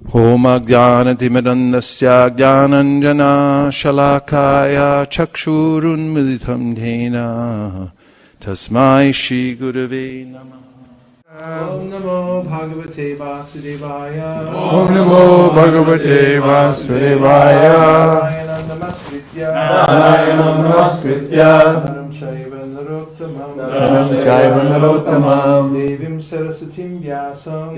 Om Ajnanatimirandasya Jnananjana Shalakaya Chakshurunmilitam Dhena Tasmai Shri Gurave Namah. Om Namo Bhagavate Vasudevaya. Om Namo Bhagavate Vasudevaya. Narayanam Namaskritya Naram Chaiva Narottamam Devim Sarasatim Vyasam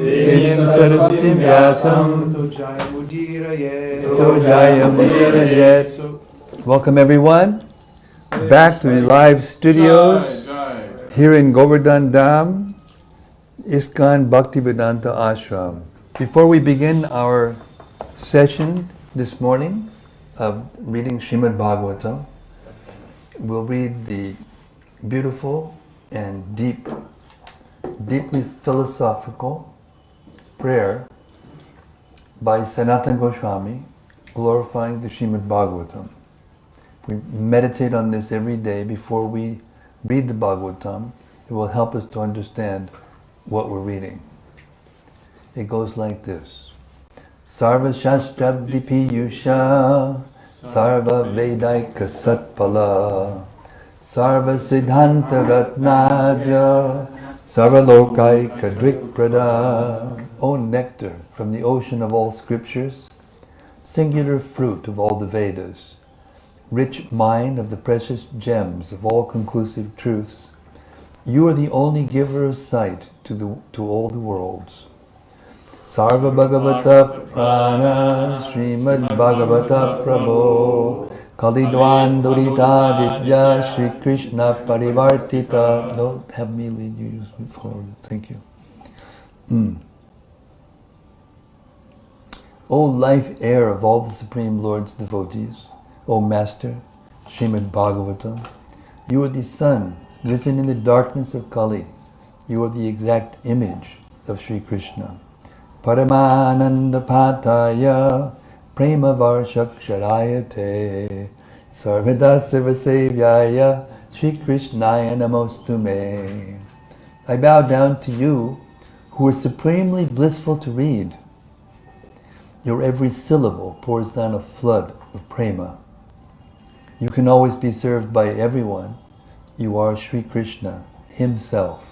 Tato Jaya Mudirayet. Welcome everyone back to the live studios here in Govardhan Dham, ISKCON Bhaktivedanta Ashram. Before we begin our session this morning of reading Srimad Bhagavatam, we'll read the beautiful and deeply philosophical prayer by Sanatana Goswami glorifying the Srimad Bhagavatam. We meditate on this every day before we read the Bhagavatam. It will help us to understand what we're reading. It goes like this. Sarva Shastrabdi Piyusha Sarva Vedaika Satpala Sarva Siddhanta Ratnaja Sarva Lokaika Drikprada. O nectar from the ocean of all scriptures, singular fruit of all the Vedas, rich mine of the precious gems of all conclusive truths, you are the only giver of sight to all the worlds. Sarva Bhagavata Prana Srimad Bhagavata Prabho Kalidwan Durita Vidya Shri Krishna Parivartita. Don't have me lead you, use me forward. Thank you. O life air of all the Supreme Lord's devotees, O Master, Srimad Bhagavatam, you are the sun risen in the darkness of Kali. You are the exact image of Sri Krishna. Paramananda Pataya Prema Varshaksharayate Sarvada Sarvasevyaya Shri Krishnaya Namostume. I bow down to you who are supremely blissful to read. Your every syllable pours down a flood of prema. You can always be served by everyone. You are Sri Krishna himself.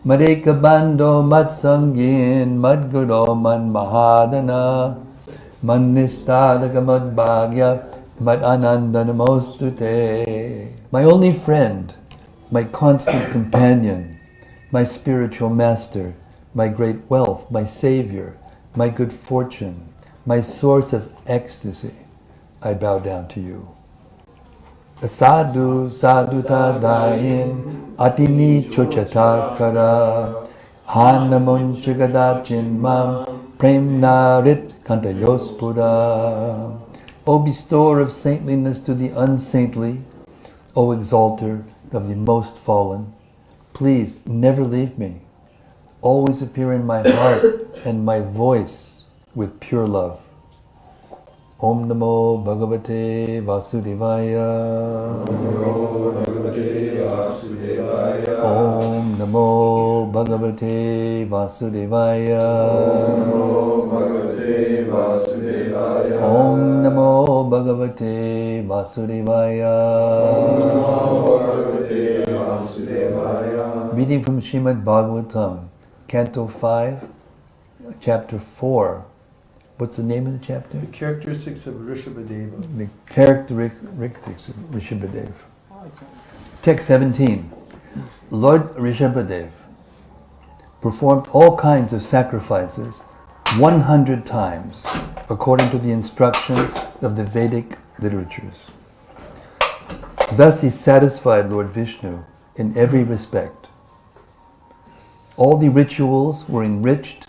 Madeka Bando Matsangin Madguro Man Mahadana Manistadaka Madbhagya Mad Ananda Namostute. My only friend, my constant companion, my spiritual master, my great wealth, my savior, my good fortune, my source of ecstasy, I bow down to you. Sadhu sadhutadayin atini chochatakara hanamunchagadachin mam premnarit kantayospura. O bestower of saintliness to the unsaintly, O exalter of the most fallen, please never leave me. Always appear in my heart and my voice with pure love. Om Namo Bhagavate Vasudevaya. Om Namo Bhagavate Vasudevaya. Om Namo Bhagavate Vasudevaya. Reading from Srimad Bhagavatam, Canto 5, Chapter 4. What's the name of the chapter? The characteristics of Rishabhadeva. The characteristics of Rishabhadeva. Text 17. Lord Rishabhadev performed all kinds of sacrifices 100 times according to the instructions of the Vedic literatures. Thus he satisfied Lord Vishnu in every respect. All the rituals were enriched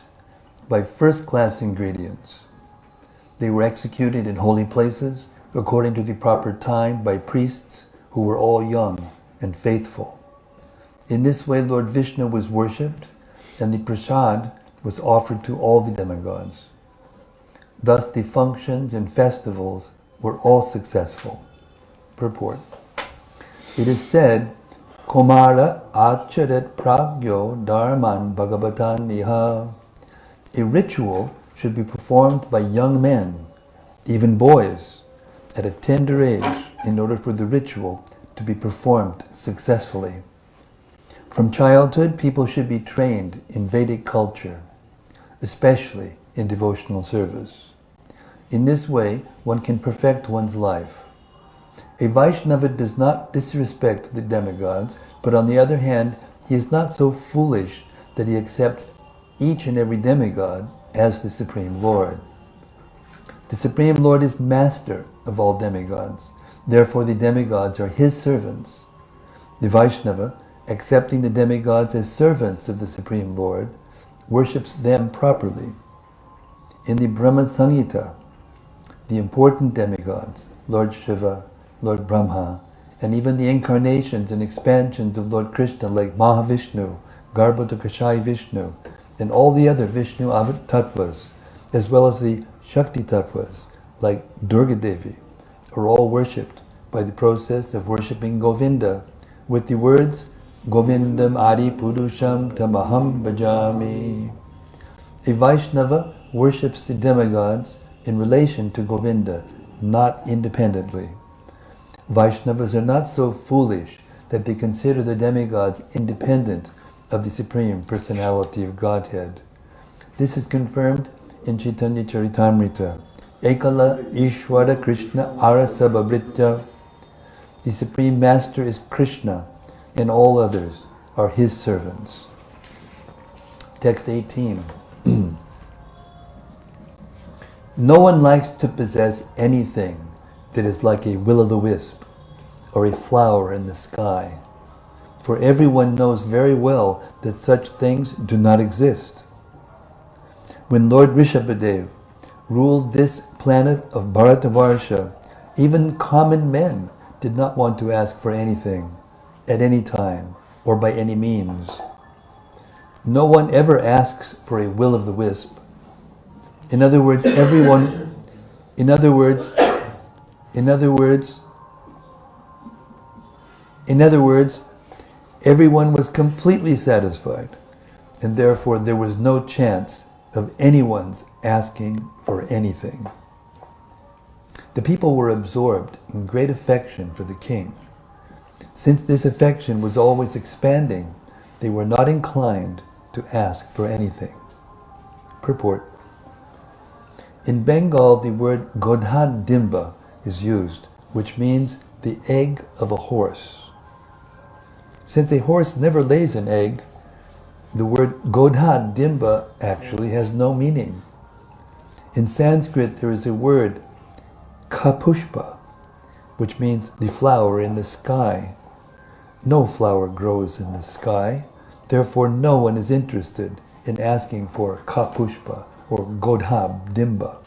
by first-class ingredients. They were executed in holy places according to the proper time by priests who were all young and faithful. In this way Lord Vishnu was worshipped and the prasad was offered to all the demigods. Thus the functions and festivals were all successful. Purport. It is said, Komara acharet pragyo dharman bhagavatan iha. A ritual should be performed by young men, even boys, at a tender age in order for the ritual to be performed successfully. From childhood, people should be trained in Vedic culture, especially in devotional service. In this way, one can perfect one's life. A Vaishnava does not disrespect the demigods, but on the other hand, he is not so foolish that he accepts each and every demigod as the Supreme Lord. The Supreme Lord is master of all demigods. Therefore, the demigods are his servants. The Vaishnava, accepting the demigods as servants of the Supreme Lord, worships them properly. In the Brahma Samhita, the important demigods, Lord Shiva, Lord Brahma, and even the incarnations and expansions of Lord Krishna like Mahavishnu, Garbhodakashai Vishnu, and all the other Vishnu tattvas, as well as the Shakti tattvas like Durga Devi, are all worshipped by the process of worshipping Govinda with the words Govindam Adi Purusham Tamaham Bhajami. A Vaishnava worships the demigods in relation to Govinda, not independently. Vaishnavas are not so foolish that they consider the demigods independent of the Supreme Personality of Godhead. This is confirmed in Chaitanya Charitamrita. Ekala Ishwara Krishna Arasa Babritya. The Supreme Master is Krishna, and all others are his servants. Text 18. No one likes to possess anything that is like a will-o'-the-wisp or a flower in the sky, for everyone knows very well that such things do not exist. When Lord Rishabhadev ruled this planet of Bharatavarsha, even common men did not want to ask for anything at any time or by any means. No one ever asks for a will-o'-the-wisp. In other words, everyone was completely satisfied, and therefore there was no chance of anyone's asking for anything. The people were absorbed in great affection for the king. Since this affection was always expanding, they were not inclined to ask for anything. Purport. In Bengal, the word Godha Dimba is used, which means the egg of a horse. Since a horse never lays an egg, the word Godha Dimba actually has no meaning. In Sanskrit, there is a word kapushpa, which means the flower in the sky. No flower grows in the sky, therefore no one is interested in asking for kapushpa or Godha Dimba.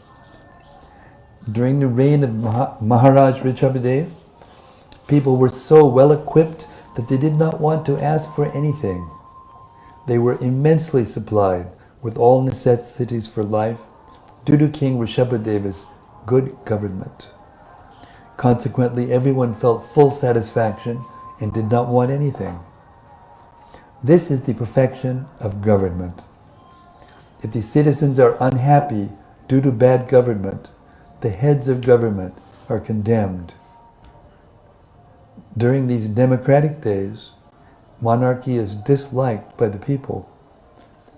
During the reign of Maharaja Rishabhadev, people were so well equipped that they did not want to ask for anything. They were immensely supplied with all necessities for life due to King Rishabhadeva's good government. Consequently, everyone felt full satisfaction and did not want anything. This is the perfection of government. If the citizens are unhappy due to bad government, the heads of government are condemned. During these democratic days, monarchy is disliked by the people.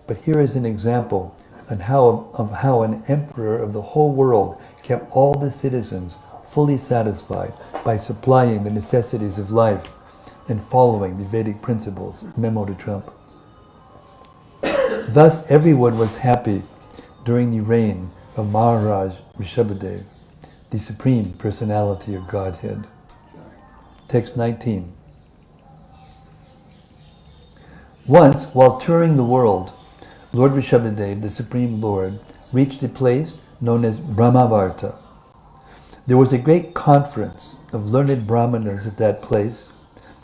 But here is an example of how an emperor of the whole world kept all the citizens fully satisfied by supplying the necessities of life and following the Vedic principles. Memo to Trump. Thus everyone was happy during the reign of Maharaja Rishabhadev, the Supreme Personality of Godhead. Text 19. Once, while touring the world, Lord Rishabhadev, the Supreme Lord, reached a place known as Brahmavarta. There was a great conference of learned Brahmanas at that place,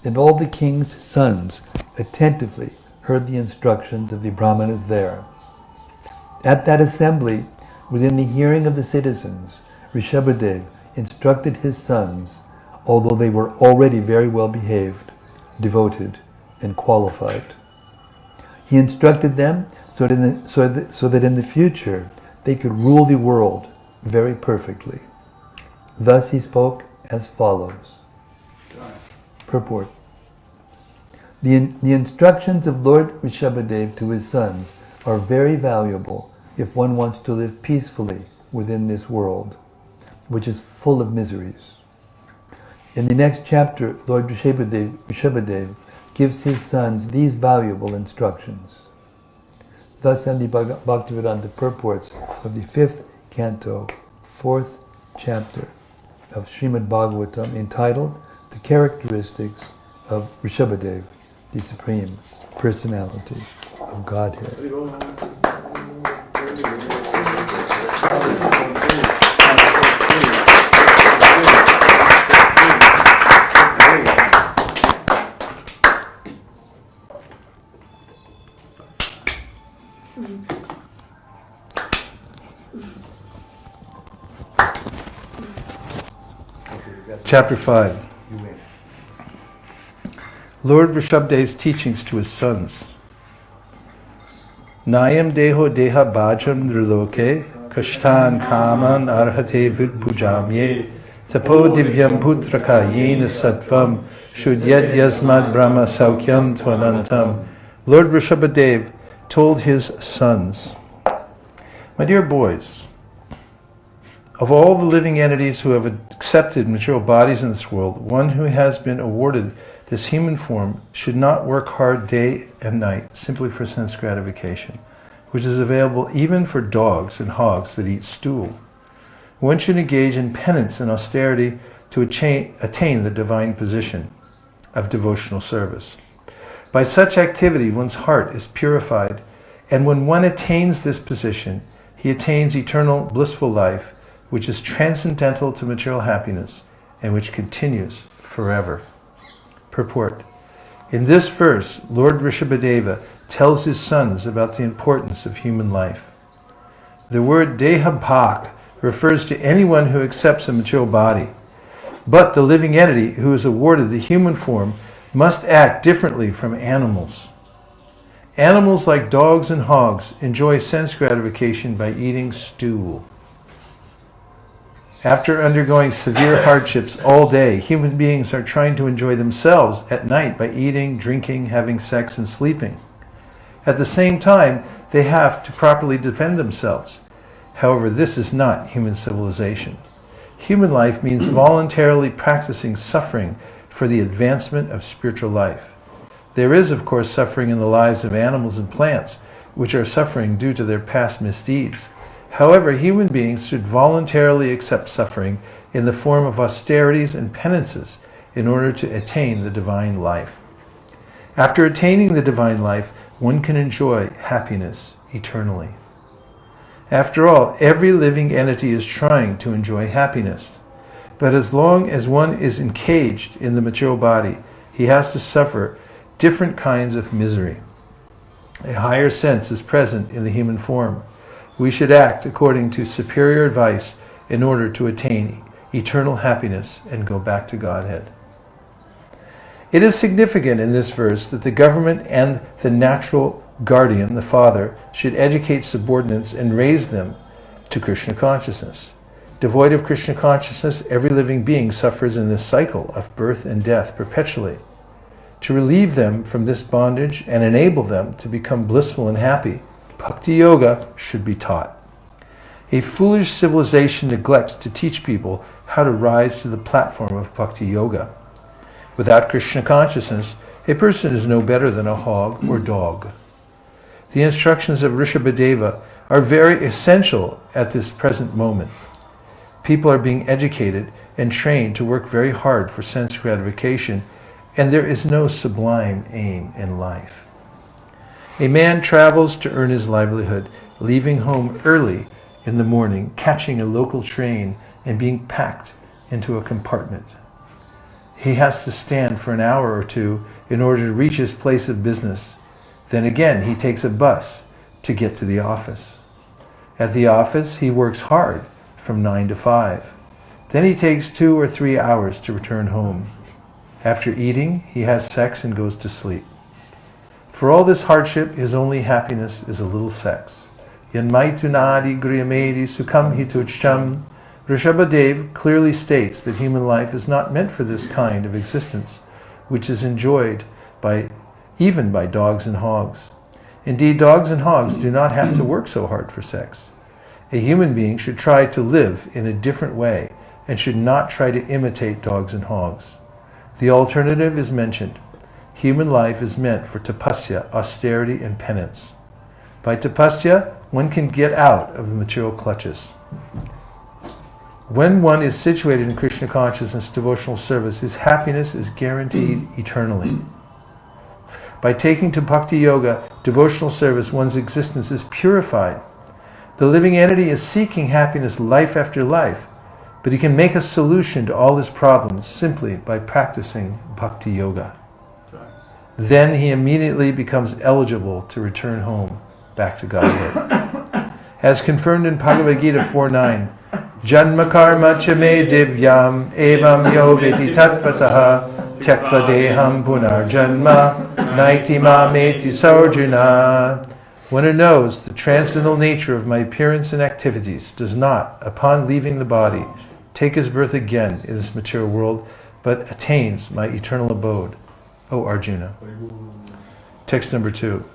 and all the king's sons attentively heard the instructions of the Brahmanas there. At that assembly, within the hearing of the citizens, Rishabhadev instructed his sons, although they were already very well behaved, devoted, and qualified. He instructed them so that in the future they could rule the world very perfectly. Thus he spoke as follows. Purport. The instructions of Lord Rishabhadev to his sons are very valuable if one wants to live peacefully within this world, which is full of miseries. In the next chapter, Lord Rishabhadev gives his sons these valuable instructions. Thus end the Bhaktivedanta purports of the 5th canto, 4th chapter of Srimad Bhagavatam, entitled The Characteristics of Rishabhadev, the Supreme Personality of Godhead. Chapter 5. Lord Rishabhadev's teachings to his sons. Nayam deho deha bhajam nirloke kashtan kaman arhate vidbhujamye tapo divyam putraka yena sattvam shudyad yasmad brahma saukyam tvanantam. Lord Rishabhadev told his sons, my dear boys, of all the living entities who have accepted material bodies in this world, one who has been awarded this human form should not work hard day and night simply for sense gratification, which is available even for dogs and hogs that eat stool. One should engage in penance and austerity to attain the divine position of devotional service. By such activity, one's heart is purified, and when one attains this position, he attains eternal blissful life, which is transcendental to material happiness and which continues forever. Purport. In this verse, Lord Rishabhadeva tells his sons about the importance of human life. The word deha bhak refers to anyone who accepts a material body, but the living entity who is awarded the human form must act differently from animals. Animals like dogs and hogs enjoy sense gratification by eating stool. After undergoing severe hardships all day, human beings are trying to enjoy themselves at night by eating, drinking, having sex, and sleeping. At the same time, they have to properly defend themselves. However, this is not human civilization. Human life means voluntarily practicing suffering for the advancement of spiritual life. There is, of course, suffering in the lives of animals and plants, which are suffering due to their past misdeeds. However, human beings should voluntarily accept suffering in the form of austerities and penances in order to attain the divine life. After attaining the divine life, one can enjoy happiness eternally. After all, every living entity is trying to enjoy happiness. But as long as one is encaged in the material body, he has to suffer different kinds of misery. A higher sense is present in the human form. We should act according to superior advice in order to attain eternal happiness and go back to Godhead. It is significant in this verse that the government and the natural guardian, the father, should educate subordinates and raise them to Krishna consciousness. Devoid of Krishna consciousness, every living being suffers in this cycle of birth and death perpetually. To relieve them from this bondage and enable them to become blissful and happy, Bhakti Yoga should be taught. A foolish civilization neglects to teach people how to rise to the platform of Bhakti Yoga. Without Krishna consciousness, a person is no better than a hog or dog. The instructions of Rishabhadeva are very essential at this present moment. People are being educated and trained to work very hard for sense gratification, and there is no sublime aim in life. A man travels to earn his livelihood, leaving home early in the morning, catching a local train, and being packed into a compartment. He has to stand for an hour or two in order to reach his place of business. Then again, he takes a bus to get to the office. At the office, he works hard from 9 to 5. Then he takes 2 or 3 hours to return home. After eating, he has sex and goes to sleep. For all this hardship, his only happiness is a little sex. Yanmaitunadi griyamedi sukham hitucham. Rishabhadev clearly states that human life is not meant for this kind of existence, which is enjoyed even by dogs and hogs. Indeed, dogs and hogs do not have to work so hard for sex. A human being should try to live in a different way and should not try to imitate dogs and hogs. The alternative is mentioned. Human life is meant for tapasya, austerity, and penance. By tapasya, one can get out of the material clutches. When one is situated in Krishna consciousness, devotional service, his happiness is guaranteed eternally. By taking to bhakti yoga, devotional service, one's existence is purified. The living entity is seeking happiness life after life, but he can make a solution to all his problems simply by practicing bhakti yoga. Then he immediately becomes eligible to return home, back to Godhead. As confirmed in Bhagavad Gita 4.9, Janma karma cha me divyam evam yo vedi tattvataha tyakva deham punar janma naiti mameti sarjuna. One who knows the transcendental nature of my appearance and activities does not, upon leaving the body, take his birth again in this material world, but attains my eternal abode, O Arjuna. Text number 2.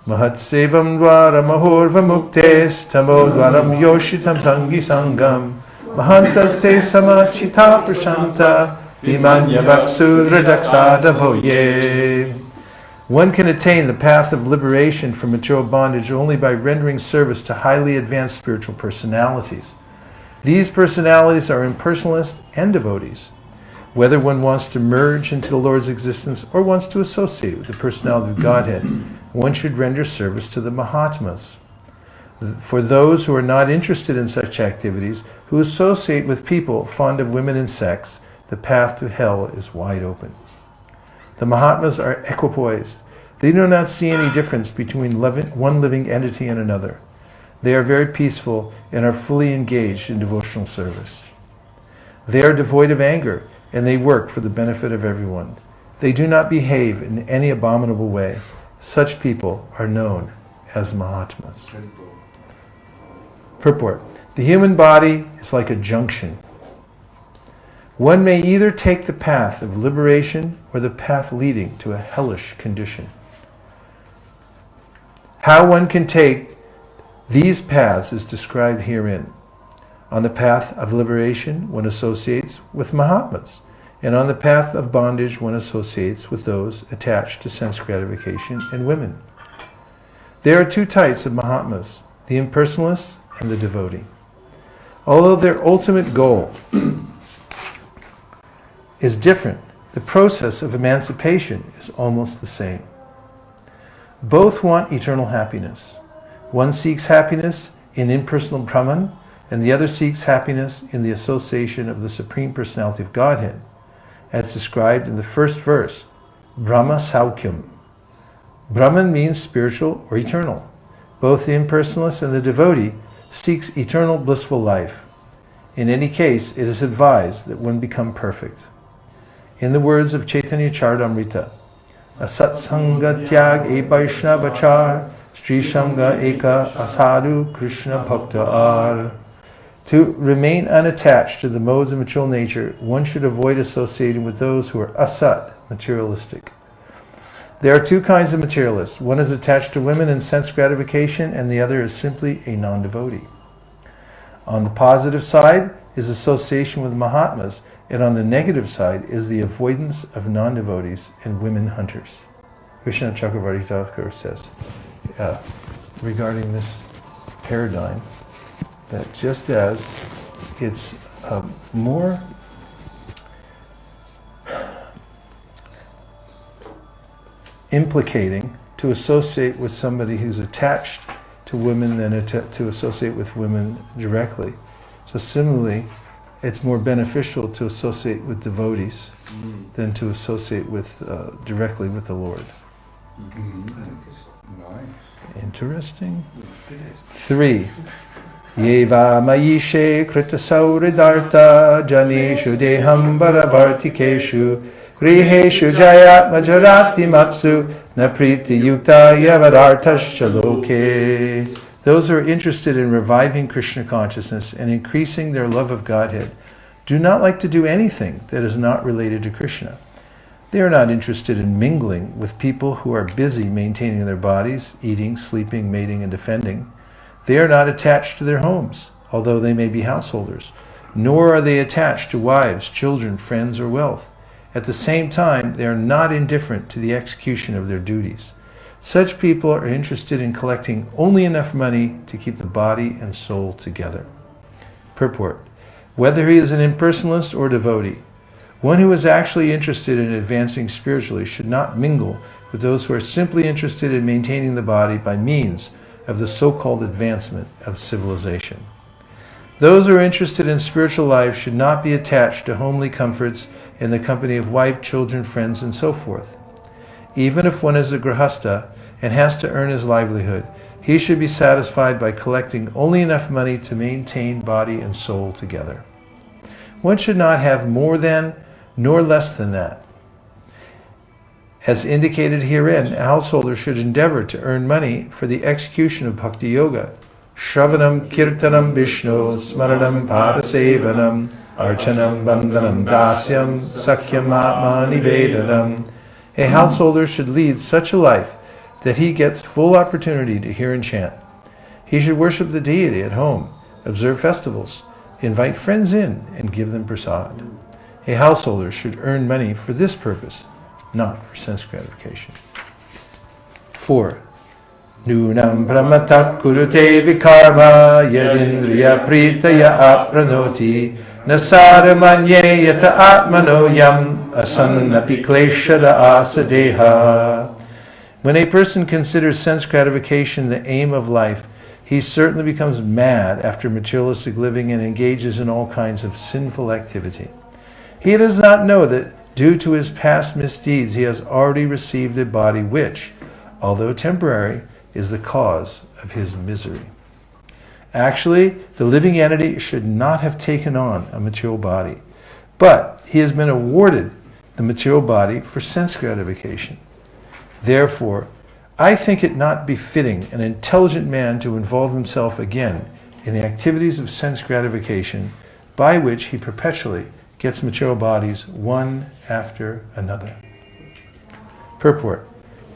Mahatsevam dvara mahorva muktes tamo dvaram yoshitam sangi sangam mahantaste samachita prashanta vimanya vaksudra daksada bhoye. One can attain the path of liberation from material bondage only by rendering service to highly advanced spiritual personalities. These personalities are impersonalists and devotees. Whether one wants to merge into the Lord's existence or wants to associate with the personality of Godhead, one should render service to the Mahatmas. For those who are not interested in such activities, who associate with people fond of women and sex, the path to hell is wide open. The Mahatmas are equipoised. They do not see any difference between one living entity and another. They are very peaceful and are fully engaged in devotional service. They are devoid of anger, and they work for the benefit of everyone. They do not behave in any abominable way. Such people are known as Mahatmas. Purport. The human body is like a junction. One may either take the path of liberation or the path leading to a hellish condition. How one can take these paths is described herein. On the path of liberation, one associates with Mahatmas, and on the path of bondage, one associates with those attached to sense gratification and women. There are two types of Mahatmas, the impersonalists and the devotee. Although their ultimate goal is different, the process of emancipation is almost the same. Both want eternal happiness. One seeks happiness in impersonal Brahman, and the other seeks happiness in the association of the Supreme Personality of Godhead, as described in the first verse, Brahma Saukyam. Brahman means spiritual or eternal. Both the impersonalist and the devotee seeks eternal blissful life. In any case, it is advised that one become perfect. In the words of Chaitanya Charitamrita, Asatsanga tyag e Vaishnavachar, Sri Sangha eka asadu Krishna bhakta ar. To remain unattached to the modes of material nature, one should avoid associating with those who are asat, materialistic. There are two kinds of materialists. One is attached to women and sense gratification, and the other is simply a non-devotee. On the positive side is association with Mahatmas, and on the negative side is the avoidance of non-devotees and women hunters. Krishna Chakravarti Thakur says, regarding this paradigm, that just as it's more implicating to associate with somebody who's attached to women than to associate with women directly. So similarly, it's more beneficial to associate with devotees than to associate with directly with the Lord. Nice. Interesting. 3. Yeva mayishe krita sauridarta janeshu deham bharavartikeshu griheshu jayat majarati matsu na priti yukta yavarartascha loke. Those who are interested in reviving Krishna consciousness and increasing their love of Godhead do not like to do anything that is not related to Krishna. They are not interested in mingling with people who are busy maintaining their bodies, eating, sleeping, mating, and defending. They are not attached to their homes, although they may be householders, nor are they attached to wives, children, friends, or wealth. At the same time, they are not indifferent to the execution of their duties. Such people are interested in collecting only enough money to keep the body and soul together. Purport. Whether he is an impersonalist or devotee, one who is actually interested in advancing spiritually should not mingle with those who are simply interested in maintaining the body by means of the so-called advancement of civilization. Those who are interested in spiritual life should not be attached to homely comforts in the company of wife, children, friends, and so forth. Even if one is a grihasta and has to earn his livelihood, he should be satisfied by collecting only enough money to maintain body and soul together. One should not have more than nor less than that. As indicated herein, a householder should endeavor to earn money for the execution of bhakti yoga. Shravanam kirtanam Vishnu smaranam padasevanam archanam bandhanam dasyam sakyam atma nivedanam. A householder should lead such a life that he gets full opportunity to hear and chant. He should worship the deity at home, observe festivals, invite friends in, and give them prasad. A householder should earn money for this purpose, not for sense gratification. 4. Nunam brahmatat kurute vikarma yadindriya pritaya apranoti nasara manye yata atmano yam asannapi kleshada asadeha. When a person considers sense gratification the aim of life, he certainly becomes mad after materialistic living and engages in all kinds of sinful activity. He does not know that due to his past misdeeds he has already received a body which, although temporary, is the cause of his misery. Actually, the living entity should not have taken on a material body, but he has been awarded the material body for sense gratification. Therefore, I think it not befitting an intelligent man to involve himself again in the activities of sense gratification by which he perpetually gets material bodies one after another. Purport.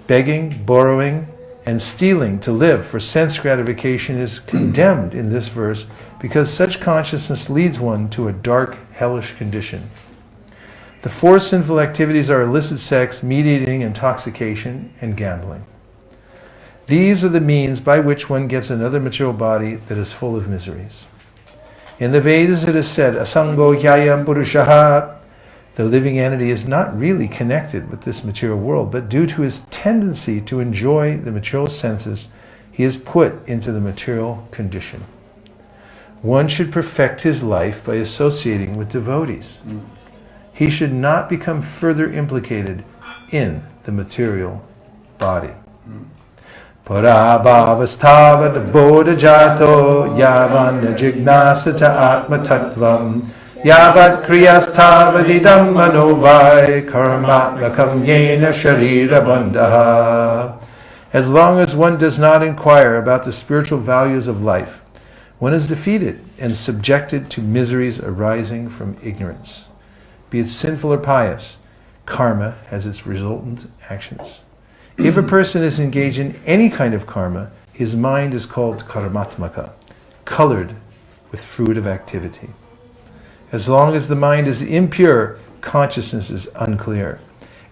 Begging, borrowing, and stealing to live for sense gratification is condemned in this verse because such consciousness leads one to a dark, hellish condition. The 4 sinful activities are illicit sex, meat eating, intoxication, and gambling. These are the means by which one gets another material body that is full of miseries. In the Vedas it is said, Asango Hyayam Purushaha. The living entity is not really connected with this material world, but due to his tendency to enjoy the material senses, he is put into the material condition. One should perfect his life by associating with devotees. He should not become further implicated in the material body. Parabhavastavad bodhajato yavana jignasata atma tattvam yavat kriyasthavadidam manovai karmatmakam yena sharira bandha. As long as one does not inquire about the spiritual values of life, one is defeated and subjected to miseries arising from ignorance. Be it sinful or pious, karma has its resultant actions. If a person is engaged in any kind of karma, his mind is called karmatmaka, colored with fruit of activity. As long as the mind is impure, consciousness is unclear.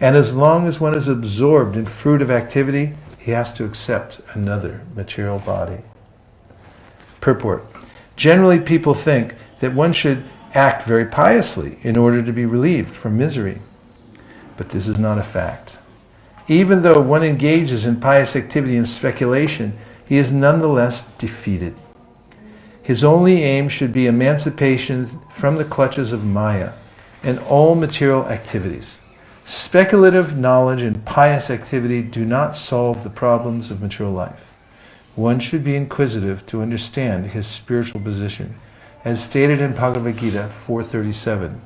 And as long as one is absorbed in fruit of activity, he has to accept another material body. Purport. Generally, people think that one should act very piously in order to be relieved from misery. But this is not a fact. Even though one engages in pious activity and speculation, he is nonetheless defeated. His only aim should be emancipation from the clutches of Maya and all material activities. Speculative knowledge and pious activity do not solve the problems of material life. One should be inquisitive to understand his spiritual position, as stated in Bhagavad Gita 4:37.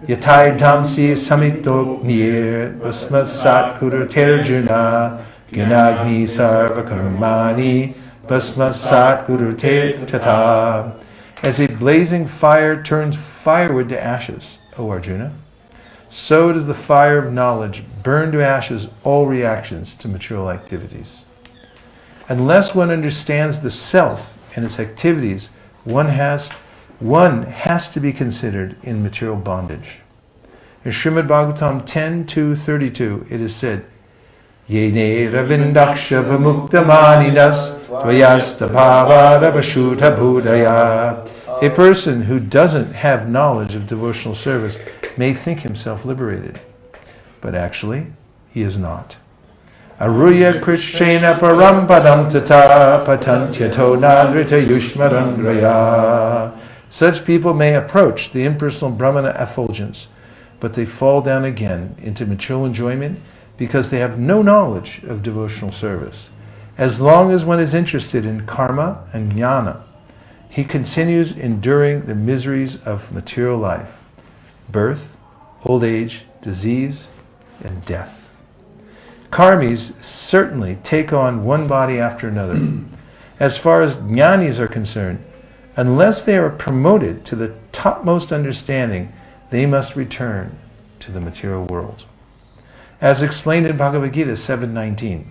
Yatai tamsi samito nir vasmat sat kuraterjuna ganagni sarva karmani Bhasmasat urute tata. As a blazing fire turns firewood to ashes, O Arjuna, so does the fire of knowledge burn to ashes all reactions to material activities. Unless one understands the self and its activities, one has to be considered in material bondage. In Srimad Bhagavatam 10.2.32, it is said, Yene ravindaksha vamuktamaninas tvayasta bhavaravashuta budaya. A person who doesn't have knowledge of devotional service may think himself liberated, but actually he is not. Aruya krishena parampadam tata patantyato nadrita yushmarangraya. Such people may approach the impersonal Brahmana effulgence, but they fall down again into material enjoyment because they have no knowledge of devotional service. As long as one is interested in karma and jnana, he continues enduring the miseries of material life: birth, old age, disease, and death. Karmis certainly take on one body after another. As far as jnanis are concerned, unless they are promoted to the topmost understanding, they must return to the material world. As explained in Bhagavad Gita 7.19,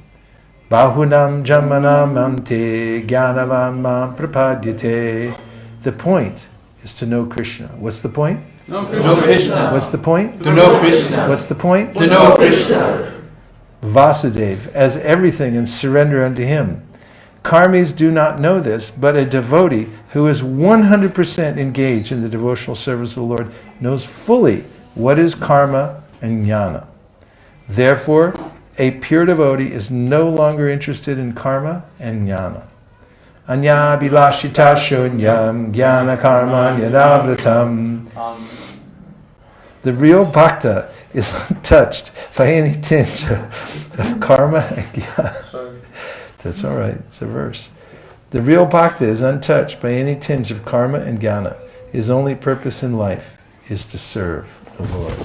Bahunam jamanam ante jnanavam prapadyate. The point is to know Krishna. What's the point? To know Krishna. What's the point? To know Krishna. What's the point? To know Krishna. Vasudeva, as everything, and surrender unto him. Karmis do not know this, but a devotee who is 100% engaged in the devotional service of the Lord knows fully what is karma and jnana. Therefore, a pure devotee is no longer interested in karma and jnana. Anya bilashita shunyam jnana karma nyadavratam. The real bhakta is untouched by any tinge of karma and jnana. That's all right, it's a verse. The real bhakta is untouched by any tinge of karma and jnana. His only purpose in life is to serve the Lord.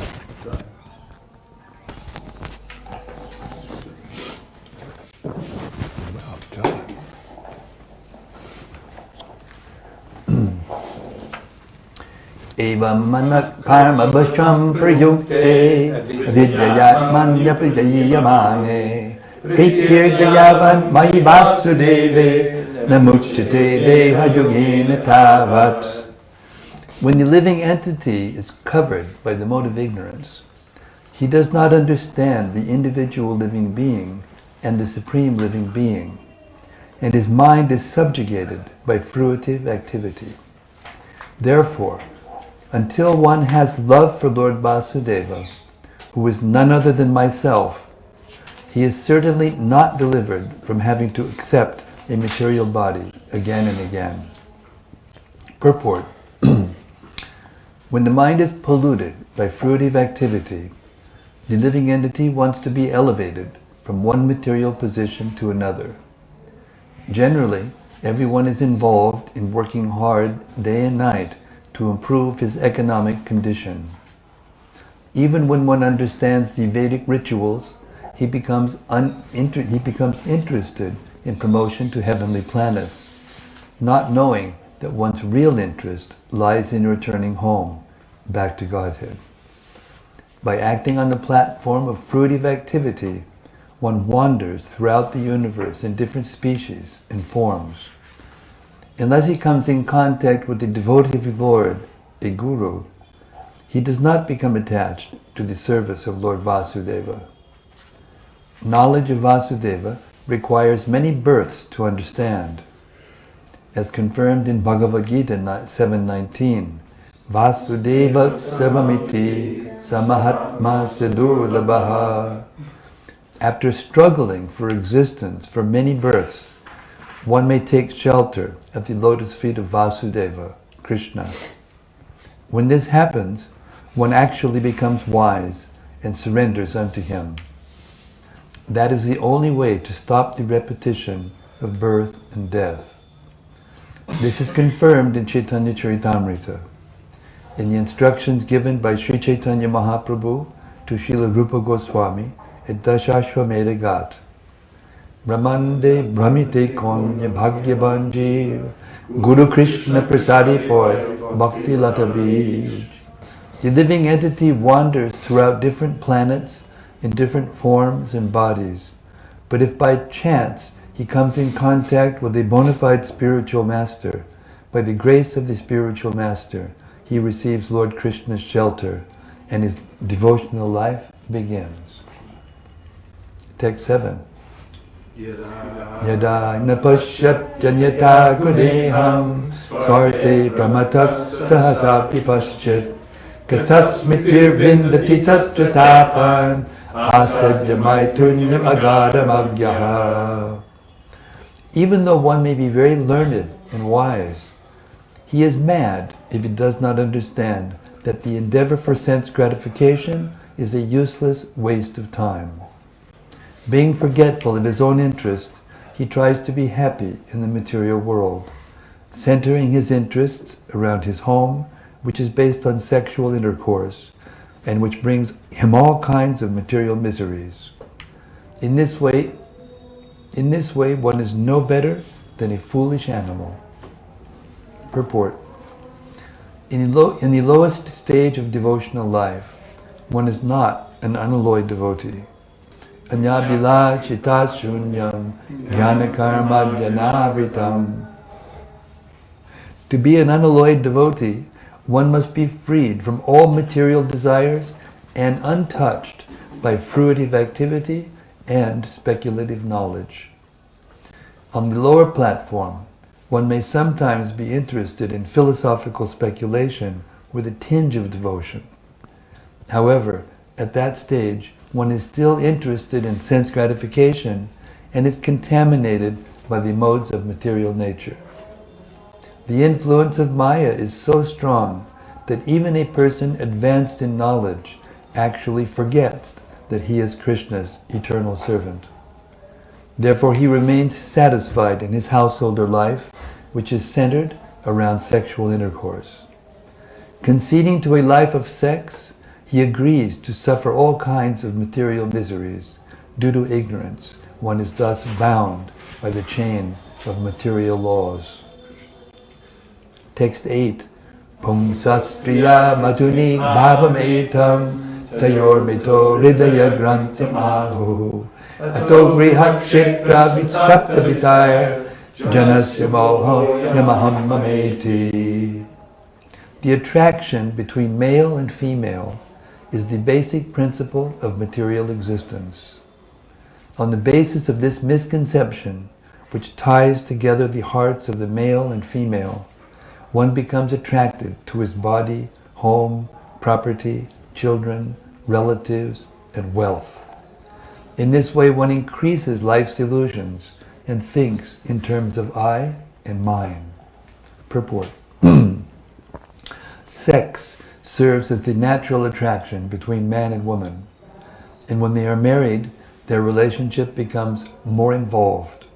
Well done. Evam manak karma bhasham prayukte vidyayatmanya pridayamane Pritirdayavan mayi vasudeve namuchate deha yogena tavat. When the living entity is covered by the mode of ignorance, he does not understand the individual living being and the supreme living being, and his mind is subjugated by fruitive activity. Therefore, until one has love for Lord Vasudeva, who is none other than myself, he is certainly not delivered from having to accept a material body again and again. Purport. When the mind is polluted by fruitive activity, the living entity wants to be elevated from one material position to another. Generally, everyone is involved in working hard day and night to improve his economic condition. Even when one understands the Vedic rituals, he becomes interested in promotion to heavenly planets, not knowing that one's real interest lies in returning home, back to Godhead. By acting on the platform of fruitive activity, one wanders throughout the universe in different species and forms. Unless he comes in contact with the devotee of the Lord, a guru, he does not become attached to the service of Lord Vasudeva. Knowledge of Vasudeva requires many births to understand. As confirmed in Bhagavad Gita 7.19, Vasudeva Savamiti Samahatma Sidurlabhaha. After struggling for existence for many births, one may take shelter at the lotus feet of Vasudeva, Krishna. When this happens, one actually becomes wise and surrenders unto him. That is the only way to stop the repetition of birth and death. This is confirmed in Chaitanya Charitamrita, in the instructions given by Sri Chaitanya Mahaprabhu to Srila Rupa Goswami at Dashashwamedha Ghat. Brahmande Brahmite Konya Bhagyavan Jeev Guru Krishna Prasadi Poy Bhakti Lata Bij. The living entity wanders throughout different planets in different forms and bodies. But if by chance he comes in contact with a bona fide spiritual master, by the grace of the spiritual master, he receives Lord Krishna's shelter and his devotional life begins. Text 7. Yada napashyat janyata gudeham swarte pramatak sahasapi paschit katasmitir vindati tatra tapan asadyamaitunyam agadam agyaha. Even though one may be very learned and wise, he is mad if he does not understand that the endeavor for sense gratification is a useless waste of time. Being forgetful of his own interest, he tries to be happy in the material world, centering his interests around his home, which is based on sexual intercourse, and which brings him all kinds of material miseries. In this way, one is no better than a foolish animal. Purport. In the lowest stage of devotional life, one is not an unalloyed devotee. Anyabhila chita shunyam jnana karma jnanavritam. To be an unalloyed devotee, one must be freed from all material desires and untouched by fruitive activity and speculative knowledge. On the lower platform, one may sometimes be interested in philosophical speculation with a tinge of devotion. However, at that stage, one is still interested in sense gratification and is contaminated by the modes of material nature. The influence of Maya is so strong that even a person advanced in knowledge actually forgets that he is Krishna's eternal servant. Therefore, he remains satisfied in his householder life, which is centered around sexual intercourse. Conceding to a life of sex, he agrees to suffer all kinds of material miseries due to ignorance. One is thus bound by the chain of material laws. Text 8. Pumsastriya matuni bhavametam tayor mito hridaya grantim ahu ato grihat kshetra vitstapta vitaya janasya moho yamaham mameti. The attraction between male and female is the basic principle of material existence. On the basis of this misconception, which ties together the hearts of the male and female, one becomes attracted to his body, home, property, children, relatives, and wealth. In this way, one increases life's illusions and thinks in terms of I and mine. Purport. Sex serves as the natural attraction between man and woman, and when they are married, their relationship becomes more involved.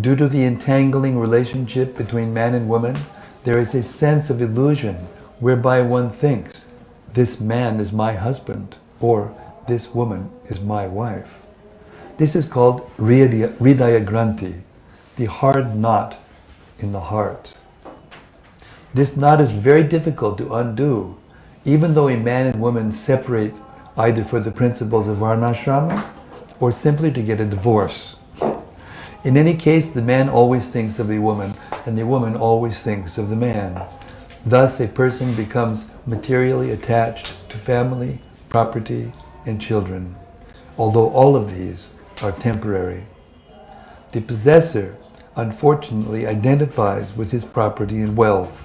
Due to the entangling relationship between man and woman, there is a sense of illusion whereby one thinks, this man is my husband, or this woman is my wife. This is called Hridaya Granthi, the hard knot in the heart. This knot is very difficult to undo, even though a man and woman separate either for the principles of varnashrama or simply to get a divorce. In any case, the man always thinks of the woman, and the woman always thinks of the man. Thus, a person becomes materially attached to family, property, and children, although all of these are temporary. The possessor, unfortunately, identifies with his property and wealth.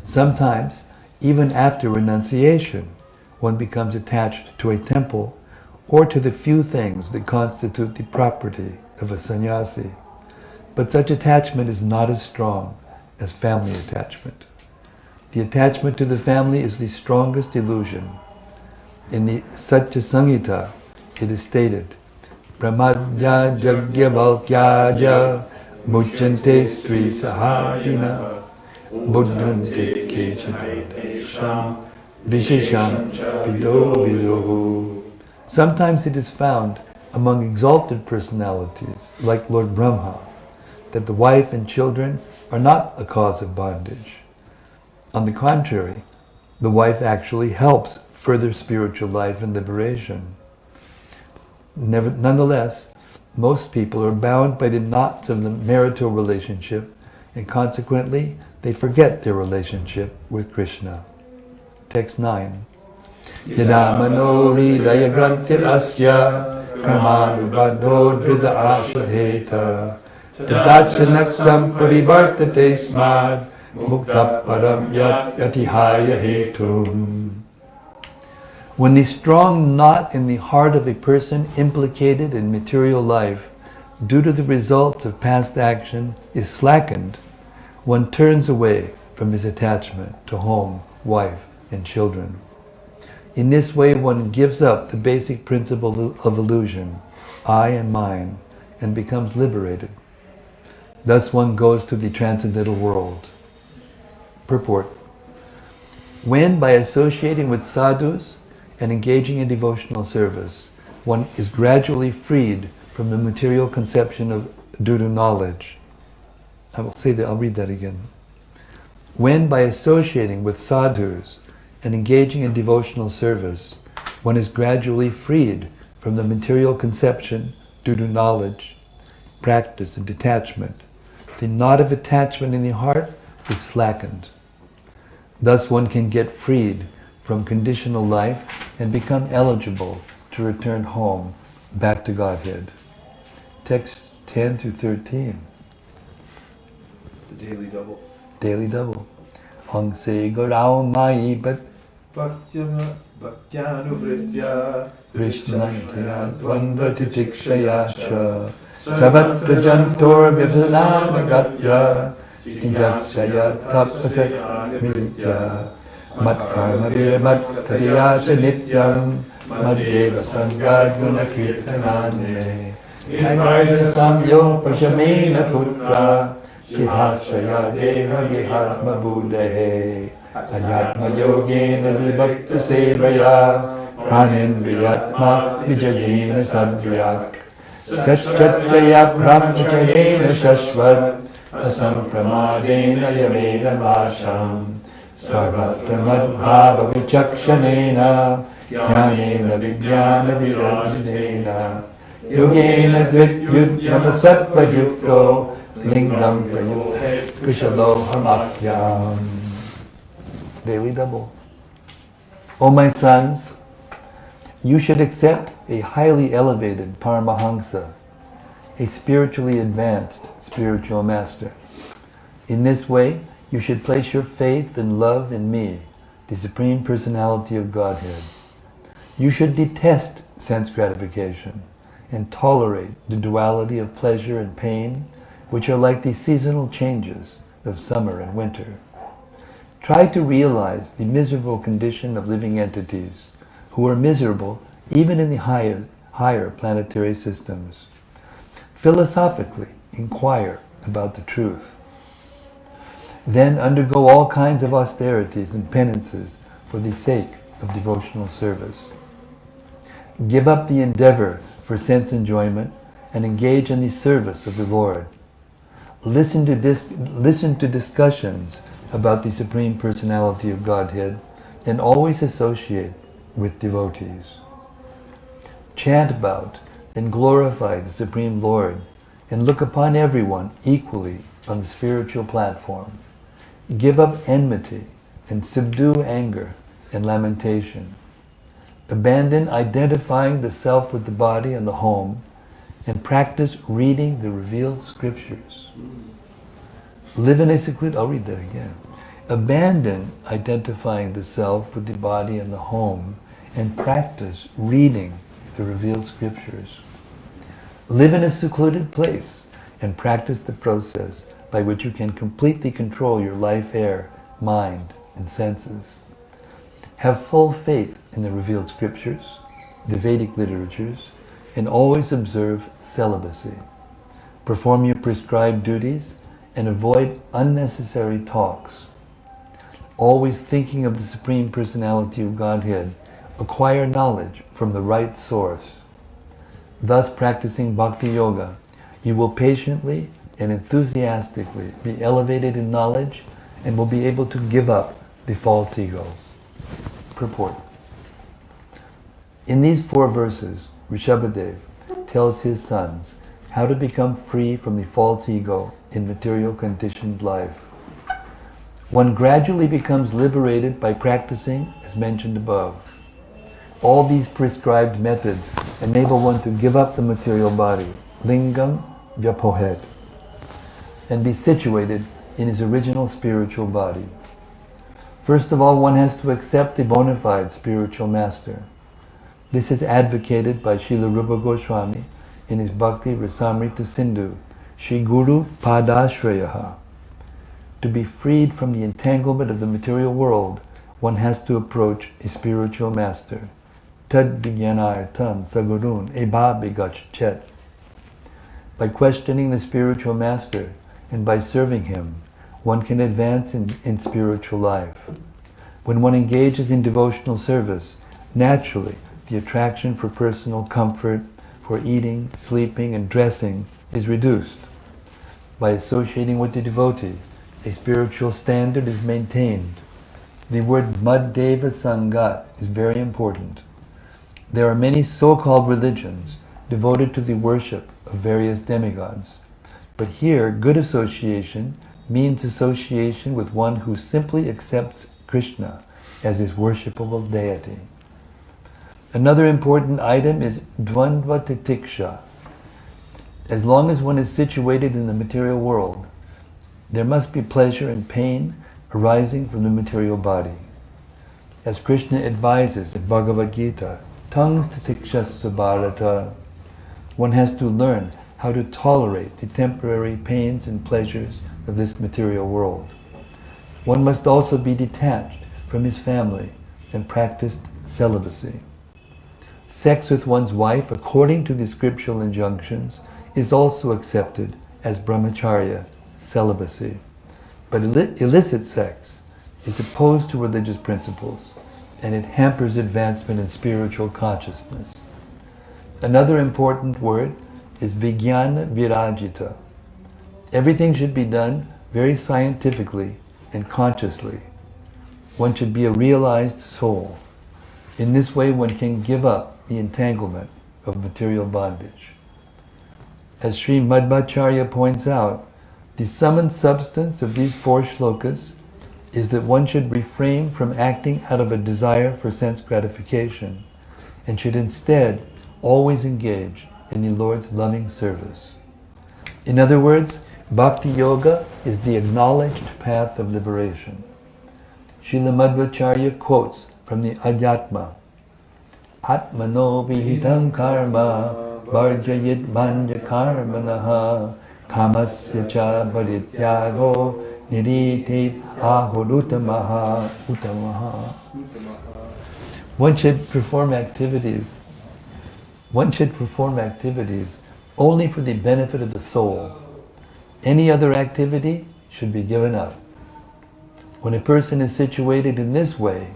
Sometimes, even after renunciation, one becomes attached to a temple or to the few things that constitute the property of a sannyasi. But such attachment is not as strong as family attachment. The attachment to the family is the strongest illusion. In the Satya Samhita, it is stated, Brahmadya Jagya Valkyaja Muchante Stri Sahadina Buddhante Kechanadesham Vishesham Vido Vidohu. Sometimes it is found among exalted personalities like Lord Brahma that the wife and children are not a cause of bondage. On the contrary, the wife actually helps further spiritual life and liberation. Nonetheless, most people are bound by the knots of the marital relationship, and consequently, they forget their relationship with Krishna. Text 9. Yada manori dayagrantir asya karmanubadho drida ashaheta tadachanak parivartate smad mukta param yatihaya hetum. When the strong knot in the heart of a person implicated in material life due to the results of past action is slackened, one turns away from his attachment to home, wife, and children. In this way, one gives up the basic principle of illusion, I and mine, and becomes liberated. Thus one goes to the transcendental world. Purport. When, by associating with sadhus and engaging in devotional service, one is gradually freed from the material conception of due to knowledge. I'll read that again. When, by associating with sadhus and engaging in devotional service, one is gradually freed from the material conception due to knowledge, practice, and detachment, the knot of attachment in the heart is slackened. Thus one can get freed from conditional life and become eligible to return home, back to Godhead. Text 10 through 13. The daily double. Daily double. Hong se gorao mai but Bhaktyanu Krishna dvandva titikshaya cha savat prajantor vyasanagatya tinjaksaya tapasat militya mat karma virmat kariyasya nityam madheva sangajuna kirtanane Naivarya samyo pashamena putra Shihasaya deha gihatma buddhahe Anyatma yogena vibhakta sevaya Pranindriyatma vijayena sadhyak Sachchatraya brahmachayena shashvat Asampramadena yamena vasham Sarvatra madbhava vichakshanena Jnanena vijnana virajnena Yogena dvityudhyama sattva yukto Lingam prayuhe kushalohamakyam. Daily double. O my sons, you should accept a highly elevated Paramahamsa, a spiritually advanced spiritual master. In this way, you should place your faith and love in me, the Supreme Personality of Godhead. You should detest sense gratification and tolerate the duality of pleasure and pain, which are like the seasonal changes of summer and winter. Try to realize the miserable condition of living entities who are miserable even in the higher planetary systems. Philosophically, inquire about the truth. Then undergo all kinds of austerities and penances for the sake of devotional service. Give up the endeavor for sense enjoyment and engage in the service of the Lord. Listen to discussions about the Supreme Personality of Godhead and always associate with devotees. Chant about and glorify the Supreme Lord and look upon everyone equally on the spiritual platform. Give up enmity and subdue anger and lamentation. Abandon identifying the self with the body and the home and practice reading the revealed scriptures. Live in a secluded, I'll read that again. Abandon identifying the self with the body and the home and practice reading the revealed scriptures. Live in a secluded place and practice the process by which you can completely control your life air, mind, and senses. Have full faith in the revealed scriptures, the Vedic literatures, and always observe celibacy. Perform your prescribed duties and avoid unnecessary talks. Always thinking of the Supreme Personality of Godhead, acquire knowledge from the right source. thus practicing Bhakti Yoga, you will patiently and enthusiastically be elevated in knowledge and will be able to give up the false ego. Purport. In these 4 verses, Rishabhadev tells his sons how to become free from the false ego in material conditioned life. One gradually becomes liberated by practicing as mentioned above. All these prescribed methods enable one to give up the material body, lingam vyapohet, and be situated in his original spiritual body. First of all, one has to accept a bona fide spiritual master. This is advocated by Srila Rupa Goswami in his Bhakti Rasamrita Sindhu, Shri Guru Padashrayaha. To be freed from the entanglement of the material world, one has to approach a spiritual master. Tad vijnanartam sagurun eba bigachet. By questioning the spiritual master and by serving him, one can advance in spiritual life. When one engages in devotional service, naturally the attraction for personal comfort, for eating, sleeping, and dressing is reduced. By associating with the devotee, a spiritual standard is maintained. The word Maddeva Sangat is very important. There are many so-called religions devoted to the worship of various demigods. But here, good association means association with one who simply accepts Krishna as his worshipable deity. Another important item is dvandva titiksha. As long as one is situated in the material world, there must be pleasure and pain arising from the material body. As Krishna advises in Bhagavad Gita, tangs titikshasya bharata, one has to learn how to tolerate the temporary pains and pleasures of this material world. One must also be detached from his family and practice celibacy. Sex with one's wife, according to the scriptural injunctions, is also accepted as brahmacharya, celibacy. But illicit sex is opposed to religious principles, and it hampers advancement in spiritual consciousness. Another important word is vijnana virajita. Everything should be done very scientifically and consciously. One should be a realized soul. In this way one can give up the entanglement of material bondage. As Sri Madhvacharya points out, the sum and substance of these 4 shlokas is that one should refrain from acting out of a desire for sense gratification and should instead always engage in the Lord's loving service. In other words, Bhakti Yoga is the acknowledged path of liberation. Srila Madhvacharya quotes from the Adhyatma, Atmano vihitam karma varjayit manja karmanaha kamasya cha parityago niritit ahurutamaha utamaha. One should perform activities only for the benefit of the soul. Any other activity should be given up. When a person is situated in this way,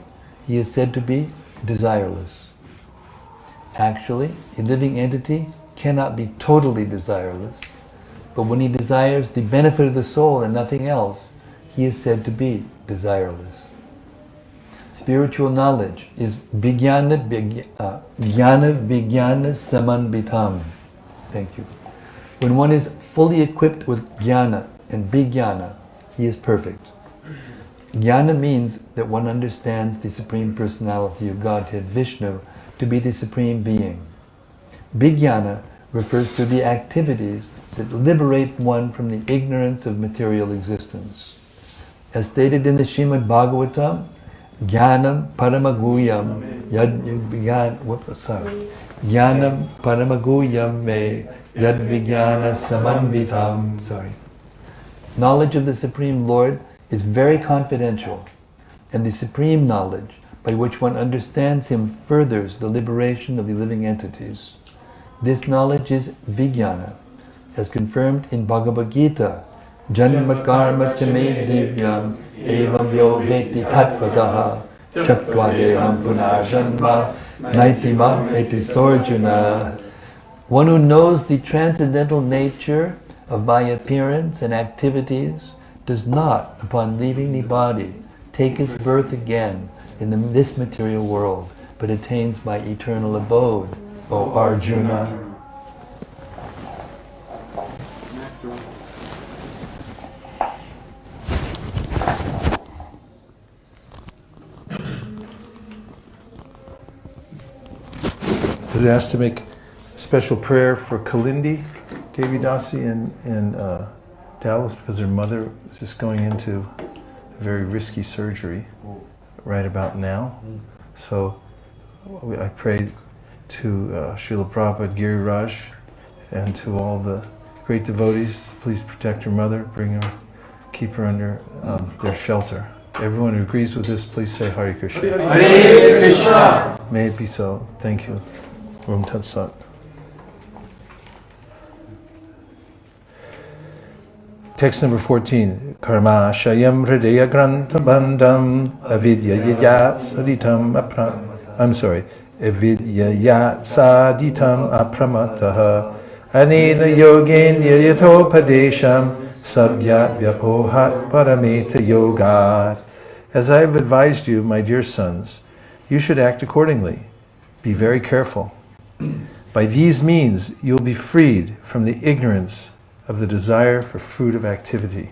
he is said to be desireless. Actually, a living entity cannot be totally desireless, but when he desires the benefit of the soul and nothing else, he is said to be desireless. Spiritual knowledge is vijnana samanvitam. Thank you. When one is fully equipped with jnana and vijnana, he is perfect. Jnana means that one understands the Supreme Personality of Godhead, Vishnu, to be the Supreme Being. Vijnana refers to the activities that liberate one from the ignorance of material existence. As stated in the Srimad Bhagavatam, Jnanam paramaguyam Jnanam paramaguyam me yad vijnana samanvitam. Knowledge of the Supreme Lord is very confidential, and the supreme knowledge by which one understands Him furthers the liberation of the living entities. This knowledge is vijnana, as confirmed in Bhagavad Gita, Janma karma chame divyam evam yo veti tatvataha chatvadeham punarjanma naitimam eti sorjuna. One who knows the transcendental nature of my appearance and activities does not, upon leaving the body, take his birth again in this material world, but attains my eternal abode, O Arjuna. I was asked to make a special prayer for Kalindi, Devi Dasi in Dallas, because her mother was just going into a very risky surgery right about now. So I prayed to Srila Prabhupada Giriraj and to all the great devotees, please protect her mother, bring her, keep her under their shelter. Everyone who agrees with this, please say Hare Krishna. Hare Krishna. May it be so. Thank you. Om Tat Sat. Text number 14. Karma Shayam Hridaya Grantha Bandham Avidyaya Saditam Avidyaya Saditam Apramataha Anena Yogenya Yathopadesham Sabhyat Vyapohat Parameta Yogat. As I have advised you, my dear sons, you should act accordingly. Be very careful. By these means, you will be freed from the ignorance of the desire for fruit of activity.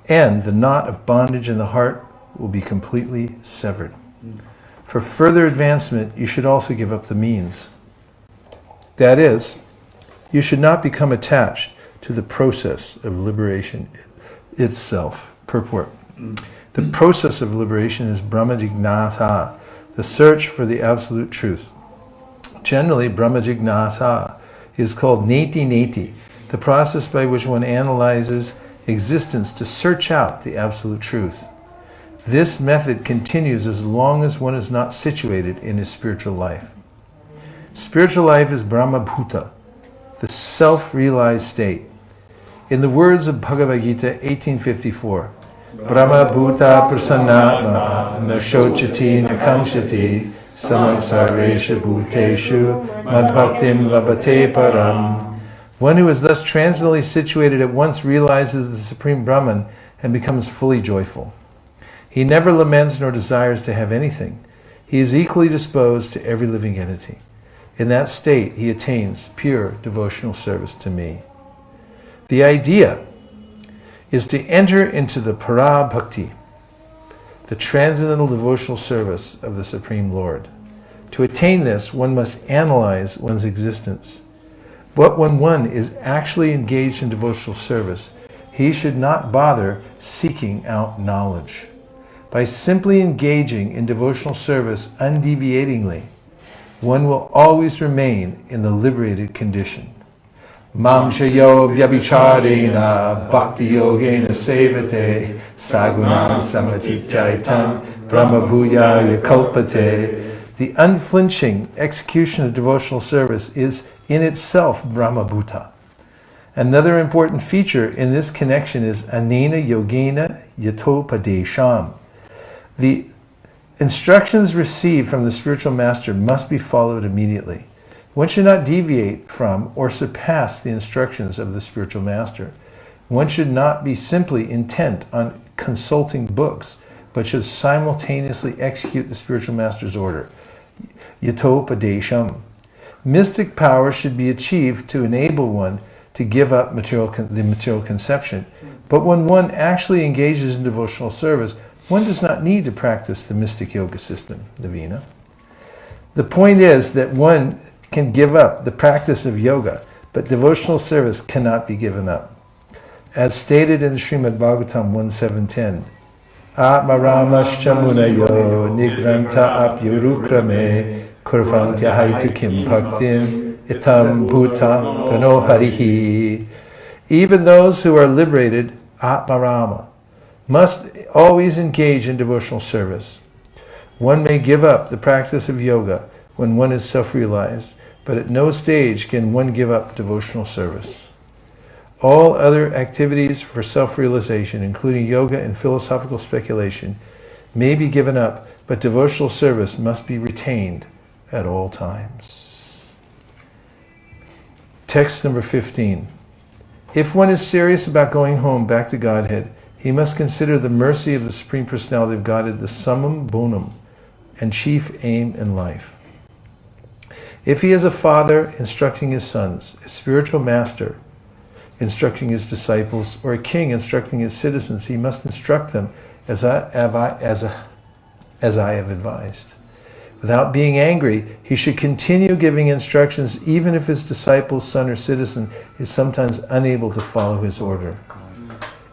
And the knot of bondage in the heart will be completely severed. For further advancement, you should also give up the means. That is, you should not become attached to the process of liberation itself. Purport. The process of liberation is Brahma Jignasa, the search for the absolute truth. Generally, Brahma Jignasa is called Neti Neti, the process by which one analyzes existence to search out the absolute truth. This method continues as long as one is not situated in his spiritual life. Spiritual life is Brahma Bhuta, the self-realized state. In the words of Bhagavad Gita 1854, Brahma Bhuta Prasannatma Na Shochati Na Kamshati Samsaresha Bhuteshu Madbhaktim Labhate Param. One who is thus transiently situated at once realizes the Supreme Brahman and becomes fully joyful. He never laments nor desires to have anything. He is equally disposed to every living entity. In that state, he attains pure devotional service to me. The idea is to enter into the para bhakti, the transcendental devotional service of the Supreme Lord. To attain this, one must analyze one's existence. But when one is actually engaged in devotional service, he should not bother seeking out knowledge. By simply engaging in devotional service undeviatingly, one will always remain in the liberated condition. Mam shayo vyabhicharena bhakti yogena sevate sagunam samatitaitan brahma bhuyaya kalpate. The unflinching execution of devotional service is in itself Brahma Bhuta. Another important feature in this connection is Anena Yogena Yatopadesham. The instructions received from the spiritual master must be followed immediately. One should not deviate from or surpass the instructions of the spiritual master. One should not be simply intent on consulting books, but should simultaneously execute the spiritual master's order. Yatopadesham. Mystic power should be achieved to enable one to give up the material conception. But when one actually engages in devotional service, one does not need to practice the mystic yoga system, Navina. The point is that one can give up the practice of yoga, but devotional service cannot be given up. As stated in Srimad Bhagavatam 1.7.10, Atma Ramascha Munayo Nigranta Apyurukrame Kurvantya Haitu Kim Bhaktim Itam Bhutam Gano Harihi. Even those who are liberated, Atma Rama, must always engage in devotional service. One may give up the practice of yoga when one is self-realized, but at no stage can one give up devotional service. All other activities for self-realization, including yoga and philosophical speculation, may be given up, but devotional service must be retained at all times. Text number 15. If one is serious about going home back to Godhead, he must consider the mercy of the Supreme Personality of Godhead the summum bonum and chief aim in life. If he is a father instructing his sons, a spiritual master instructing his disciples, or a king instructing his citizens, he must instruct them as I have advised. Without being angry, he should continue giving instructions even if his disciple, son, or citizen is sometimes unable to follow his order.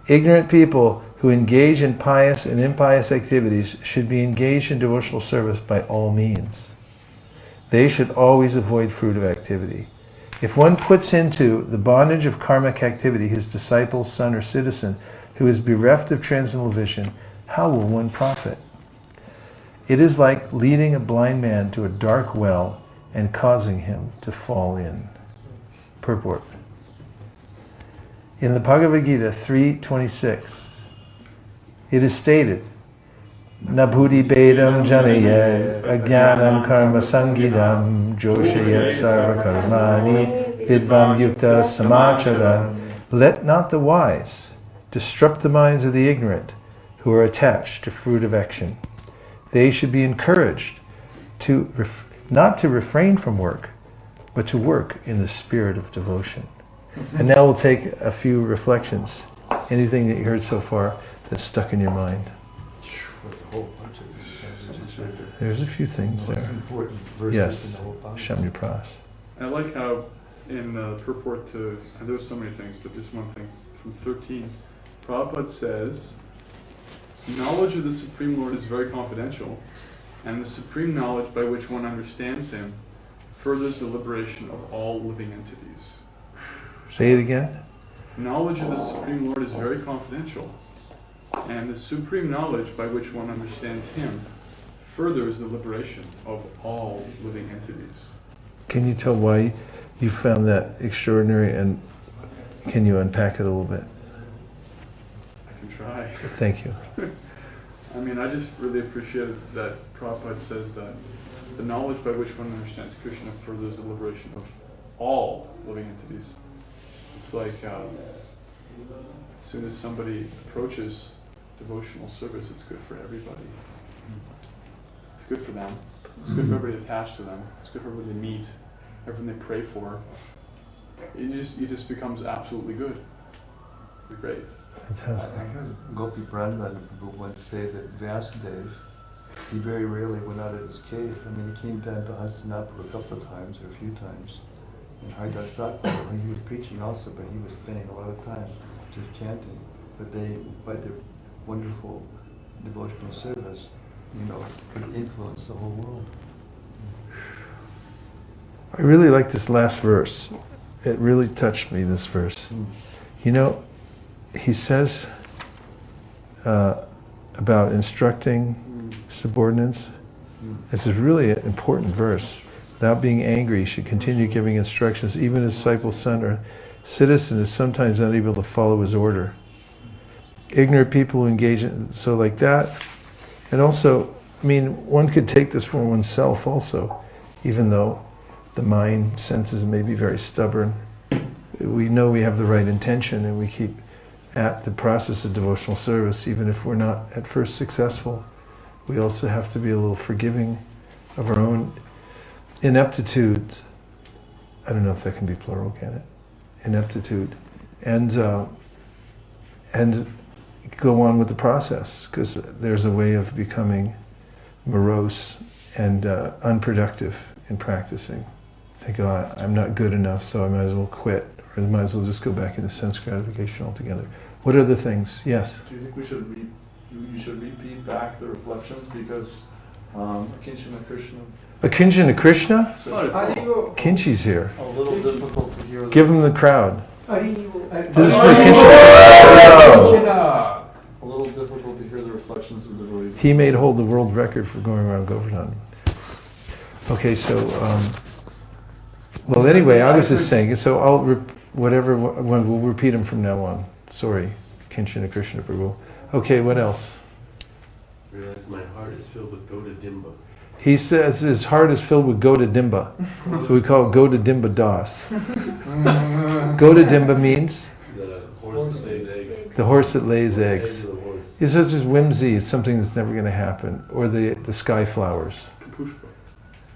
Ignorant people who engage in pious and impious activities should be engaged in devotional service by all means. They should always avoid fruit of activity. If one puts into the bondage of karmic activity his disciple, son, or citizen who is bereft of transcendental vision, how will one profit? It is like leading a blind man to a dark well and causing him to fall in. Purport. In the Bhagavad Gita 3:26, it is stated, Nabhudi Bedam Janayed Ajnanam Karma Sangidam Joshayat Sarva Karmani Vidvam Yukta Samachara. Let not the wise disrupt the minds of the ignorant who are attached to fruit of action. They should be encouraged to not to refrain from work, but to work in the spirit of devotion. And now we'll take a few reflections. Anything that you heard so far that's stuck in your mind? There's a few things there. Yes, Shamya Pras. I like how in purport to, and there was so many things, but just one thing from 13, Prabhupada says, knowledge of the Supreme Lord is very confidential, and the supreme knowledge by which one understands Him furthers the liberation of all living entities. Say it again. Knowledge of the Supreme Lord is very confidential, and the supreme knowledge by which one understands Him furthers the liberation of all living entities. Can you tell why you found that extraordinary, and can you unpack it a little bit? I can try. Thank you. I mean, I just really appreciated that Prabhupada says that the knowledge by which one understands Krishna furthers the liberation of all living entities. It's like as soon as somebody approaches devotional service, it's good for everybody. It's good for them. It's good for everybody attached to them. It's good for everybody they meet, everyone they pray for. It just becomes absolutely good. It's great. Fantastic. I heard Gopi Brahmana once say that Vyasadeva, he very rarely went out of his cave. I mean, he came down to Hastinapur a couple of times, or a few times. And Haridas Thakur, he was preaching also, but he was spending a lot of time just chanting. But they, by their wonderful devotional service, could influence the whole world. I really like this last verse. It really touched me, this verse. He says about instructing subordinates. It's a really important verse. Without being angry, he should continue giving instructions. Even his disciple, son, or citizen is sometimes unable to follow his order. Ignorant people who engage in so like that. And also, one could take this for oneself also, even though the mind senses may be very stubborn. We know we have the right intention, and we keep at the process of devotional service, even if we're not at first successful. We also have to be a little forgiving of our own ineptitude. I don't know if that can be plural, can it? Ineptitude. And go on with the process, because there's a way of becoming morose and unproductive in practicing. Think, I'm not good enough, so I might as well quit, or I might as well just go back into sense gratification altogether. What are the things? Yes? Do you think you should repeat back the reflections, because Kinshana Krishna? A Kinshana Krishna? So, Kinchi's here. a little difficult to hear. Give him the crowd. This is for Kinshana. A little difficult to hear the reflections of the devotees. He may hold the world record for going around Govardhan. Okay, so, well, anyway, I was just saying, so I'll, we'll repeat them from now on. Sorry, Kinshana Krishna Prabhu. Okay, what else? Realize my heart is filled with Goda Dimba. He says his heart is filled with Goda Dimba. So we call it Goda Dimba Das. Godadimba means The horse that lays eggs. the horse that lays Eggs eggs. of the horse. It's just whimsy. It's something that's never going to happen. Or the sky flowers. Kapushpa.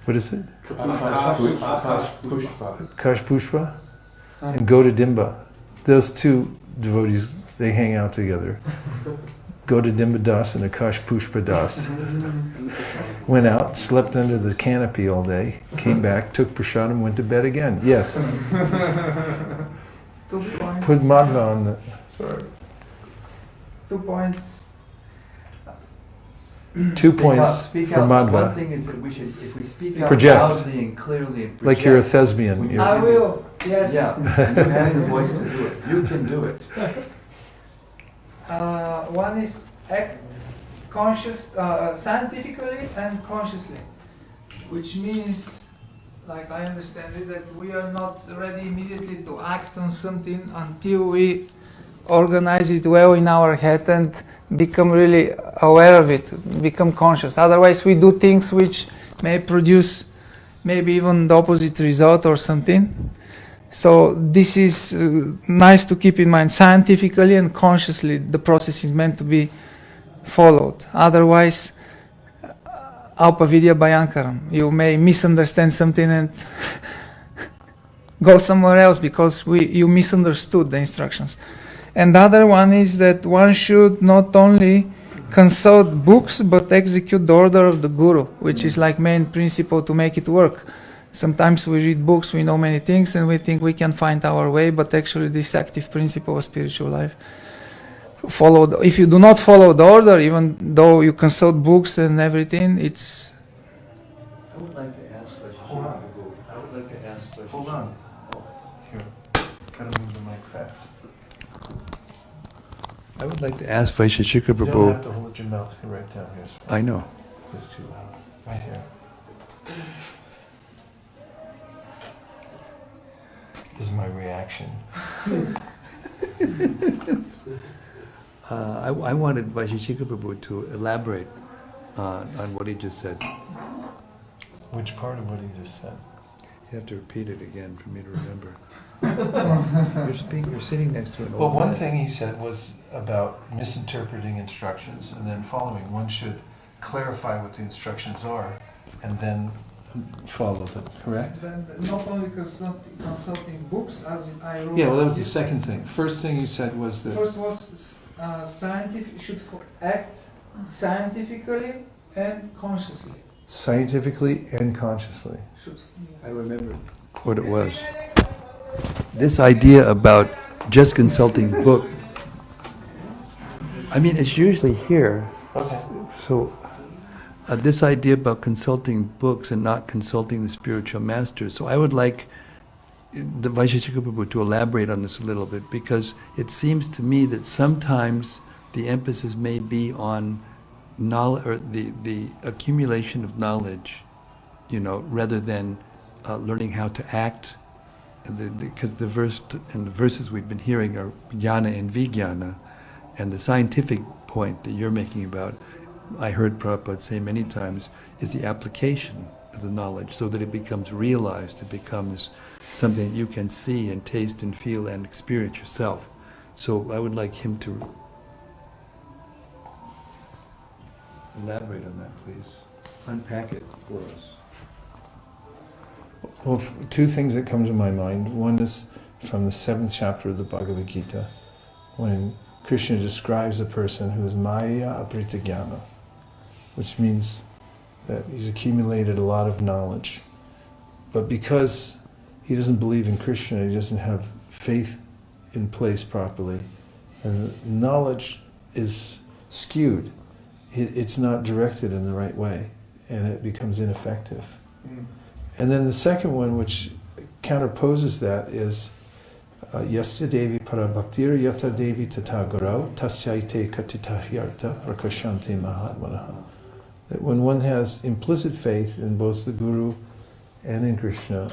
What is it? Pushpa. Kash Pushpa and Godadimba. Those two devotees, they hang out together. Godadimba Das and Akash Pushpa Das. Went out, slept under the canopy all day, came back, took prasadam, went to bed again. Yes. 2 points. Put Madhva on the... Sorry. 2 points. 2 points Speak for out. Madhva. One thing is that we should, if we speak out Project. loudly and clearly and Like you're a project, thespian. we- You're- I will. Yes. Yeah, and you have the voice to do it. You can do it. One is act scientifically and consciously, which means, like I understand it, that we are not ready immediately to act on something until we organize it well in our head and become really aware of it, become conscious. Otherwise, we do things which may produce maybe even the opposite result or something. So this is nice to keep in mind. Scientifically and consciously, the process is meant to be followed. Otherwise, alpavidya bhayankaram. You may misunderstand something and go somewhere else because you misunderstood the instructions. And the other one is that one should not only consult books but execute the order of the guru, which is like main principle to make it work. Sometimes we read books, we know many things, and we think we can find our way, but actually this active principle of spiritual life. If you do not follow the order, even though you consult books and everything, it's... I would like to ask Vaisesika Hold on. Prabhu. I would like to ask Vaisesika. Hold on. Here. Gotta move the mic fast. I would like to ask Vaisesika You don't have Prabhu. to hold your mouth right down here. I know. It's too loud. Right here. This is my reaction. I wanted Vaisesika Prabhu to elaborate on what he just said. Which part of what he just said? You have to repeat it again for me to remember. You're sitting next to an Well, old one man. thing he said was about misinterpreting instructions and then following. One should clarify what the instructions are and then follow them, correct? Then not only consulting books, as I wrote. Yeah, well, that was the second thing. First thing you said was that... First was scientific, should act scientifically and consciously. Scientifically and consciously. Should, I remember what it was. This idea about just consulting book. I mean, it's usually here. Okay. So, this idea about consulting books and not consulting the spiritual masters. So, I would like the Vaisesika Prabhu to elaborate on this a little bit, because it seems to me that sometimes the emphasis may be on knowledge, or the accumulation of knowledge, rather than learning how to act. Because the verses we've been hearing are jnana and vijnana, and the scientific point that you're making about, I heard Prabhupada say many times, is the application of the knowledge so that it becomes realized, it becomes something that you can see and taste and feel and experience yourself. So I would like him to elaborate on that, please. Unpack it for us. Well, two things that come to my mind. One is from the 7th chapter of the Bhagavad Gita, when Krishna describes a person who is maya aprita jnana, which means that he's accumulated a lot of knowledge. But because he doesn't believe in Krishna, he doesn't have faith in place properly, and the knowledge is skewed. It's not directed in the right way, and it becomes ineffective. And then the second one, which counterposes that, is Yasya Devi Parabhaktir Yata Devi Tatagaro Tasyaite Katitahyarta Prakashante Mahatmanaha. That when one has implicit faith in both the Guru and in Krishna,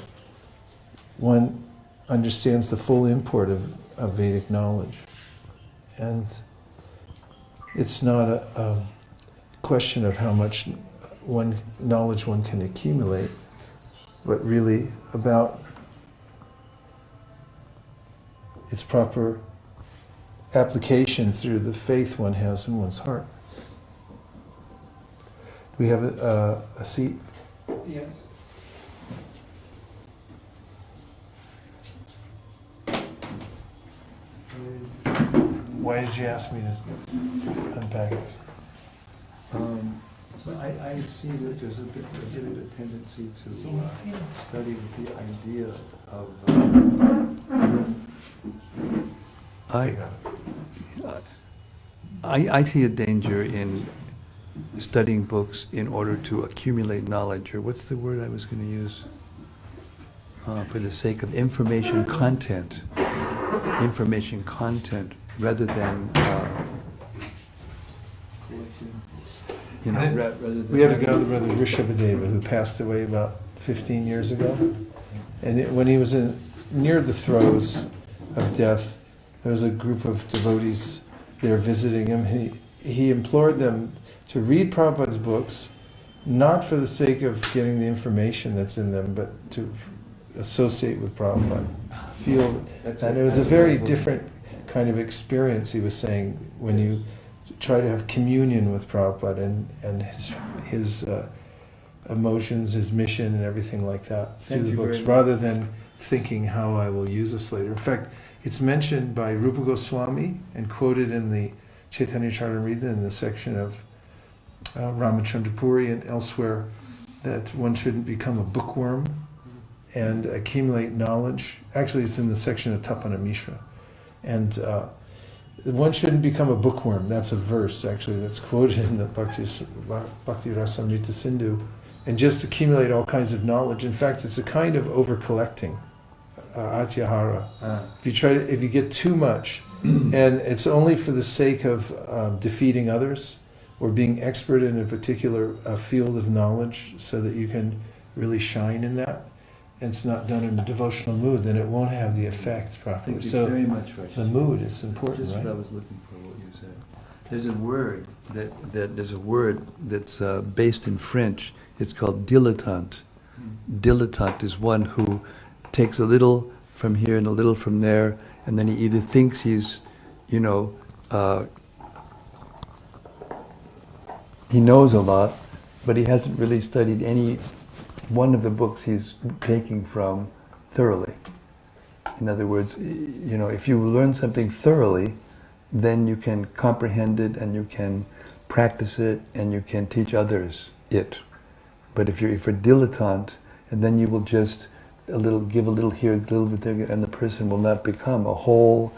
one understands the full import of Vedic knowledge. And it's not a question of how much knowledge one can accumulate, but really about its proper application through the faith one has in one's heart. We have a seat. Yes. Why did you ask me to unpack it? So I see that there's a bit of a tendency to study with the idea of I see a danger in studying books in order to accumulate knowledge, or what's the word I was going to use? For the sake of information content, rather than rather than. We had a guy, Brother Rishabhadeva, who passed away about 15 years ago. And when he was near the throes of death, there was a group of devotees there visiting him. He implored them to read Prabhupada's books, not for the sake of getting the information that's in them, but to associate with Prabhupada. Feel, and it was a very different kind of experience, he was saying, when you try to have communion with Prabhupada and his emotions, his mission, and everything like that through the books, rather than thinking how I will use this later. In fact, it's mentioned by Rupa Goswami and quoted in the Chaitanya Charitamrita in the section of Ramachandra Puri and elsewhere that one shouldn't become a bookworm and accumulate knowledge. Actually, it's in the section of Tapana Mishra. And one shouldn't become a bookworm. That's a verse, actually, that's quoted in the Bhakti Rasamrita Sindhu. And just accumulate all kinds of knowledge. In fact, it's a kind of over-collecting, atyahara. If you get too much, and it's only for the sake of defeating others, or being expert in a particular field of knowledge so that you can really shine in that, and it's not done in a devotional mood, then it won't have the effect properly. Thank you So very much, Raj. the mood is important, Just right? what I was looking for, what you said. There's a word that's based in French. It's called dilettante. Dilettante is one who takes a little from here and a little from there, and then he either thinks he's, he knows a lot, but he hasn't really studied any one of the books he's taking from thoroughly. In other words, if you learn something thoroughly, then you can comprehend it and you can practice it and you can teach others it. But if you're dilettante, and then you will just give a little here, a little bit there, and the person will not become a whole,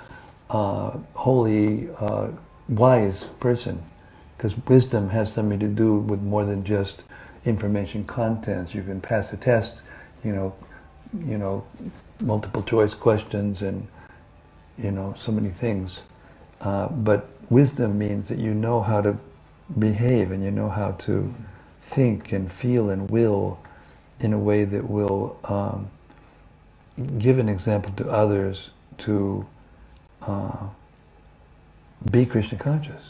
holy, wise person. Because wisdom has something to do with more than just information contents. You can pass a test, multiple choice questions and, so many things. But wisdom means that you know how to behave and you know how to think and feel and will in a way that will give an example to others to be Krishna conscious.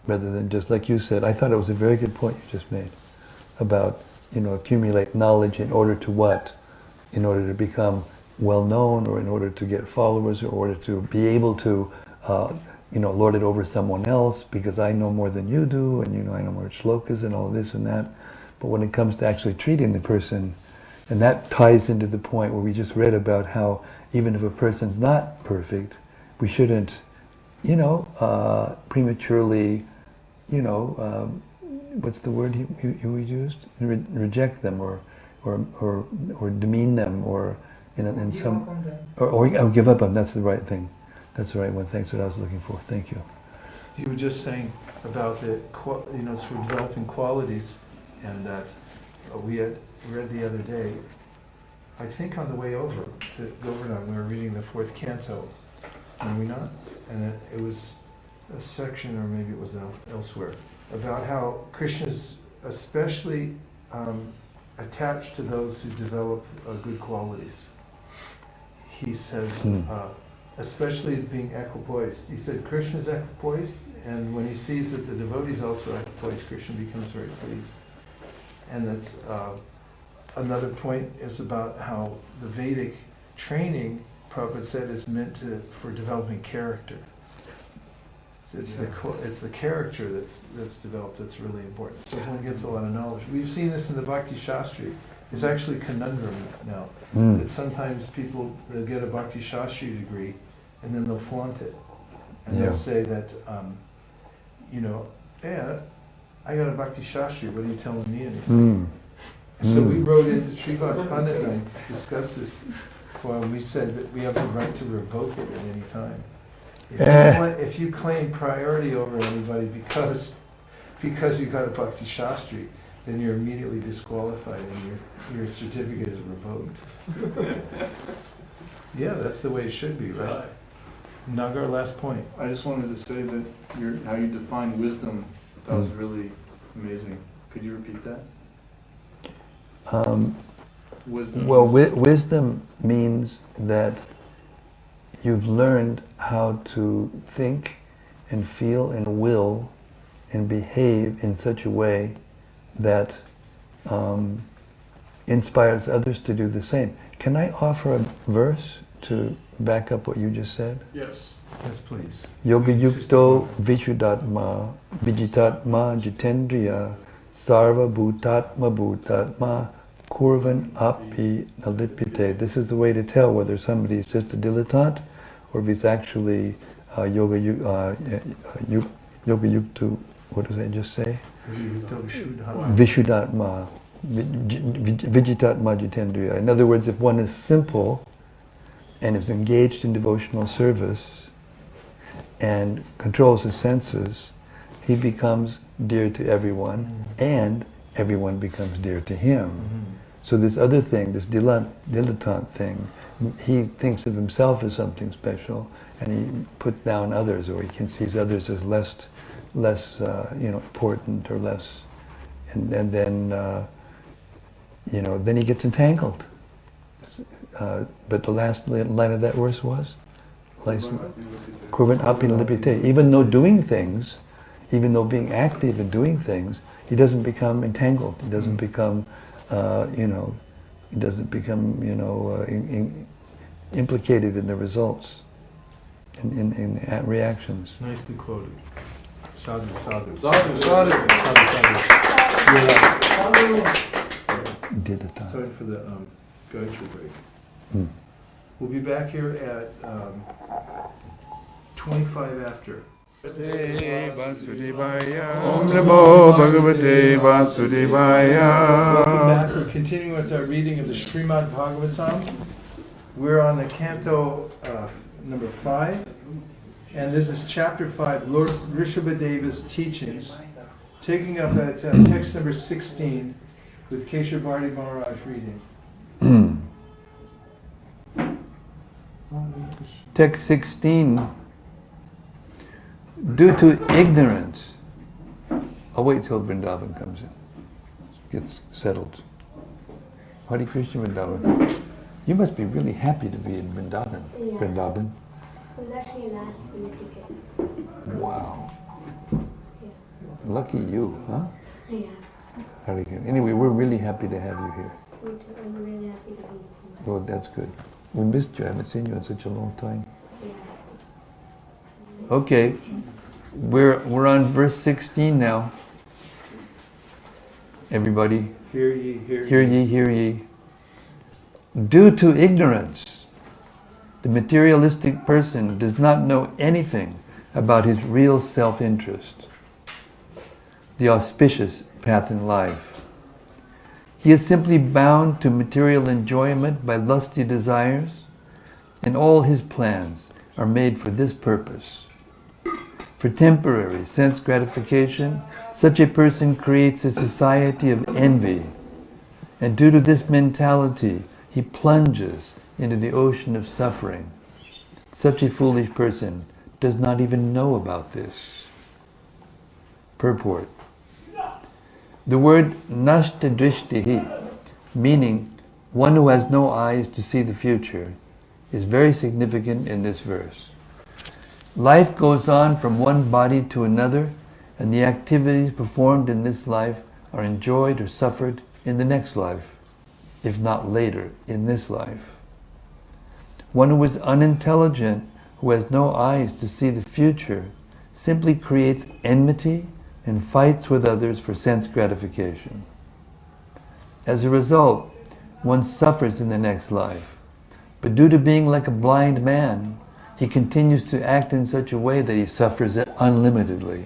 Rather than just, like you said, I thought it was a very good point you just made about, accumulate knowledge in order to what? In order to become well known, or in order to get followers, or in order to be able to, lord it over someone else because I know more than you do, and I know more shlokas and all this and that. But when it comes to actually treating the person, and that ties into the point where we just read about how even if a person's not perfect, we shouldn't, prematurely, what's the word he used? Reject them or demean them or in some or give up on them. That's the right thing. That's the right one. Thanks. What I was looking for. Thank you. You were just saying about the, it's for developing qualities, and that we had read the other day, I think on the way over to Govardhan, we were reading the 4th canto, were we not? And it was a section, or maybe it was elsewhere, about how Krishna is especially attached to those who develop good qualities. He says, especially being equipoised. He said Krishna is equipoised, and when he sees that the devotee is also equipoised, Krishna becomes very pleased. And that's another point is about how the Vedic training Prabhupada said, is meant for developing character. It's the character that's developed that's really important. So one gets a lot of knowledge. We've seen this in the Bhakti Shastri. It's actually a conundrum now. That sometimes people, they'll get a Bhakti Shastri degree and then they'll flaunt it. And they'll say that, yeah, I got a Bhakti Shastri, what are you telling me anything? So we wrote into Srivas Pandit and I discussed this for him. We said that we have the right to revoke it at any time. If you claim priority over anybody because you got a Bhakti Shastri, then you're immediately disqualified and your certificate is revoked. Yeah, that's the way it should be, right? Nagar, last point. I just wanted to say that how you define wisdom, that was really amazing. Could you repeat that? Wisdom. Well, wisdom means that you've learned how to think and feel and will and behave in such a way that inspires others to do the same. Can I offer a verse to back up what you just said? Yes. Yes, please. Yoga yukto vishuddhatma vijitatma jitendriya sarva bhutatma bhutatma kurvan api nalipite. This is the way to tell whether somebody is just a dilettante or if he's actually yoga yukto, what did I just say? Vishuddhatma, vijitatma jitendriya. In other words, if one is simple and is engaged in devotional service and controls his senses, he becomes dear to everyone and everyone becomes dear to him. So this other thing, this dilettante thing, he thinks of himself as something special and he puts down others, or he sees others as less important or less, and then then he gets entangled. But the last line of that verse was, Kurvan api nalipite. Even though doing things, even though being active and doing things, he doesn't become entangled. He doesn't become, implicated in the results, in the reactions. Nicely quoted. Sadhu, sadhu. Sadhu, sadhu. Did it time. Time for the Gayatri break. We'll be back here at 25 after. Om Namo Bhagavate Vasudevaya. Welcome back. We're continuing with our reading of the Srimad Bhagavatam. We're on the canto number 5, and this is chapter 5, Lord Rishabhadeva's teachings, taking up at text number 16 with Kesava Bharati Maharaj reading. Text 16. Due to ignorance, I'll wait till Vrindavan comes in, gets settled. Hare Krishna Vrindavan. You must be really happy to be in Vrindavan. Yeah. Vrindavan. It was actually last minute ticket. Wow. Yeah. Lucky you, huh? Yeah. Hare Krishna. Anyway, we're really happy to have you here. Me too. I'm really happy to be here. Well, that's good. We missed you. I haven't seen you in such a long time. Yeah. Okay, we're on verse 16 now. Everybody, Hear ye, hear ye. hear ye, hear ye. Due to ignorance, the materialistic person does not know anything about his real self-interest, the auspicious path in life. He is simply bound to material enjoyment by lusty desires, and all his plans are made for this purpose. For temporary sense gratification, such a person creates a society of envy, and due to this mentality, he plunges into the ocean of suffering. Such a foolish person does not even know about this. Purport. The word nashta drishtihi, meaning one who has no eyes to see the future, is very significant in this verse. Life goes on from one body to another, and the activities performed in this life are enjoyed or suffered in the next life, if not later in this life. One who is unintelligent, who has no eyes to see the future, simply creates enmity and fights with others for sense gratification. As a result, one suffers in the next life. But due to being like a blind man, he continues to act in such a way that he suffers unlimitedly.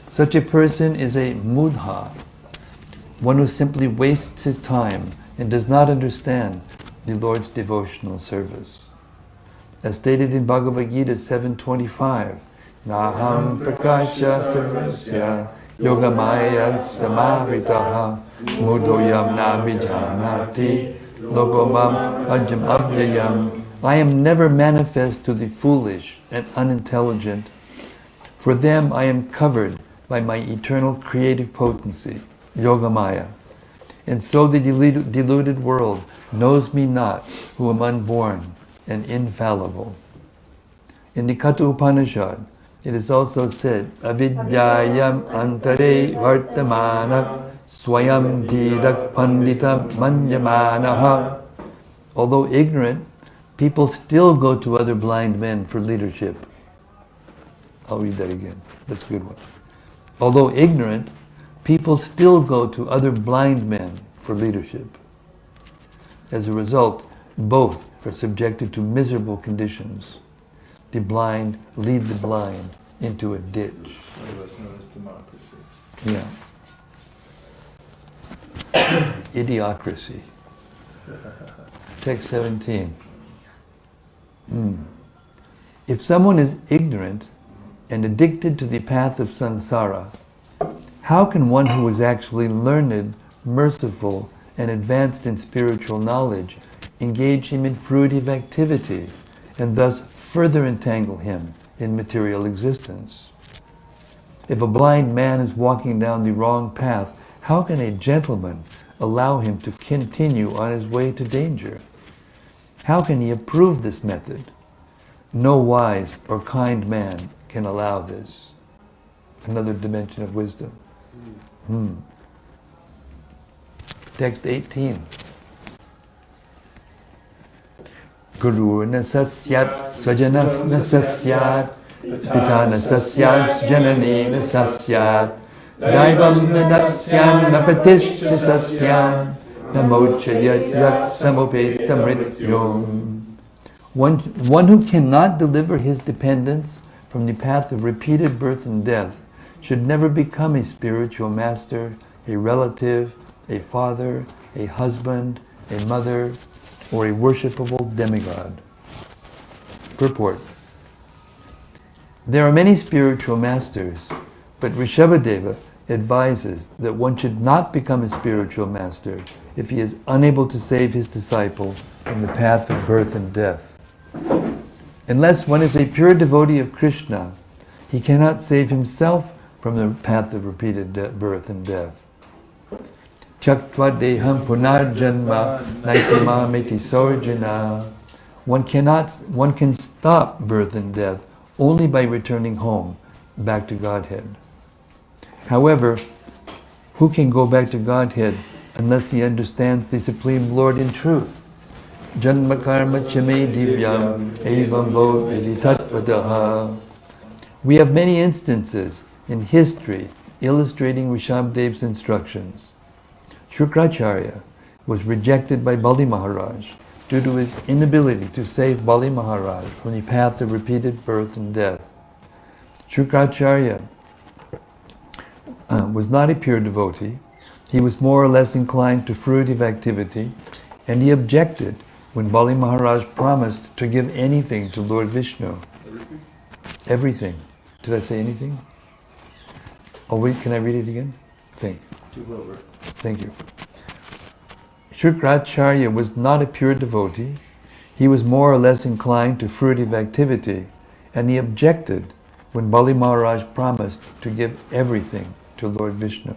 Such a person is a mudha, one who simply wastes his time and does not understand the Lord's devotional service. As stated in Bhagavad Gita 7:25, Naham prakasha sarvasya yogamaya samaritaha mudoyam nabijanati logomam ajam abhyayam. I am never manifest to the foolish and unintelligent. For them I am covered by my eternal creative potency, Yogamaya. And so the deluded world knows me not, who am unborn and infallible. In the Katha Upanishad, it is also said, Avidyayam antare vartamana swayam didak panditam manyamanaha. Although ignorant, people still go to other blind men for leadership. I'll read that again. That's a good one. Although ignorant, people still go to other blind men for leadership. As a result, both are subjected to miserable conditions. The blind lead the blind into a ditch. What's known as democracy. Yeah. Idiocracy. Text 17. If someone is ignorant and addicted to the path of samsara, how can one who is actually learned, merciful, and advanced in spiritual knowledge engage him in fruitive activity and thus further entangle him in material existence? If a blind man is walking down the wrong path, how can a gentleman allow him to continue on his way to danger? How can he approve this method? No wise or kind man can allow this. Another dimension of wisdom. Text 18. Guru nasasyat swajanas nasasyat pitana sasyat janani nasasyat daivam nadasyan napatishya sasyan namochayat yak samupeta mrityum. One who cannot deliver his dependence from the path of repeated birth and death should never become a spiritual master, a relative, a father, a husband, a mother, or a worshipable demigod. Purport. There are many spiritual masters, but Rishabhadeva advises that one should not become a spiritual master if he is unable to save his disciple from the path of birth and death. Unless one is a pure devotee of Krishna, he cannot save himself from the path of repeated birth and death. Tyaktva deham punarjanma naitimamiti sorjana. One can stop birth and death only by returning home, back to Godhead. However, who can go back to Godhead unless he understands the Supreme Lord in truth? Janma karma chame divyam evam vo viditattvadaha. We have many instances in history illustrating Rishabhadev's instructions. Shukracharya was rejected by Bali Maharaj due to his inability to save Bali Maharaj from the path of repeated birth and death. Shukracharya was not a pure devotee. He was more or less inclined to fruitive activity, and he objected when Bali Maharaj promised to give anything to Lord Vishnu. Everything. Did I say anything? Oh wait, can I read it again? Thank you. Shukracharya was not a pure devotee. He was more or less inclined to fruitive activity, and he objected when Bali Maharaj promised to give everything to Lord Vishnu.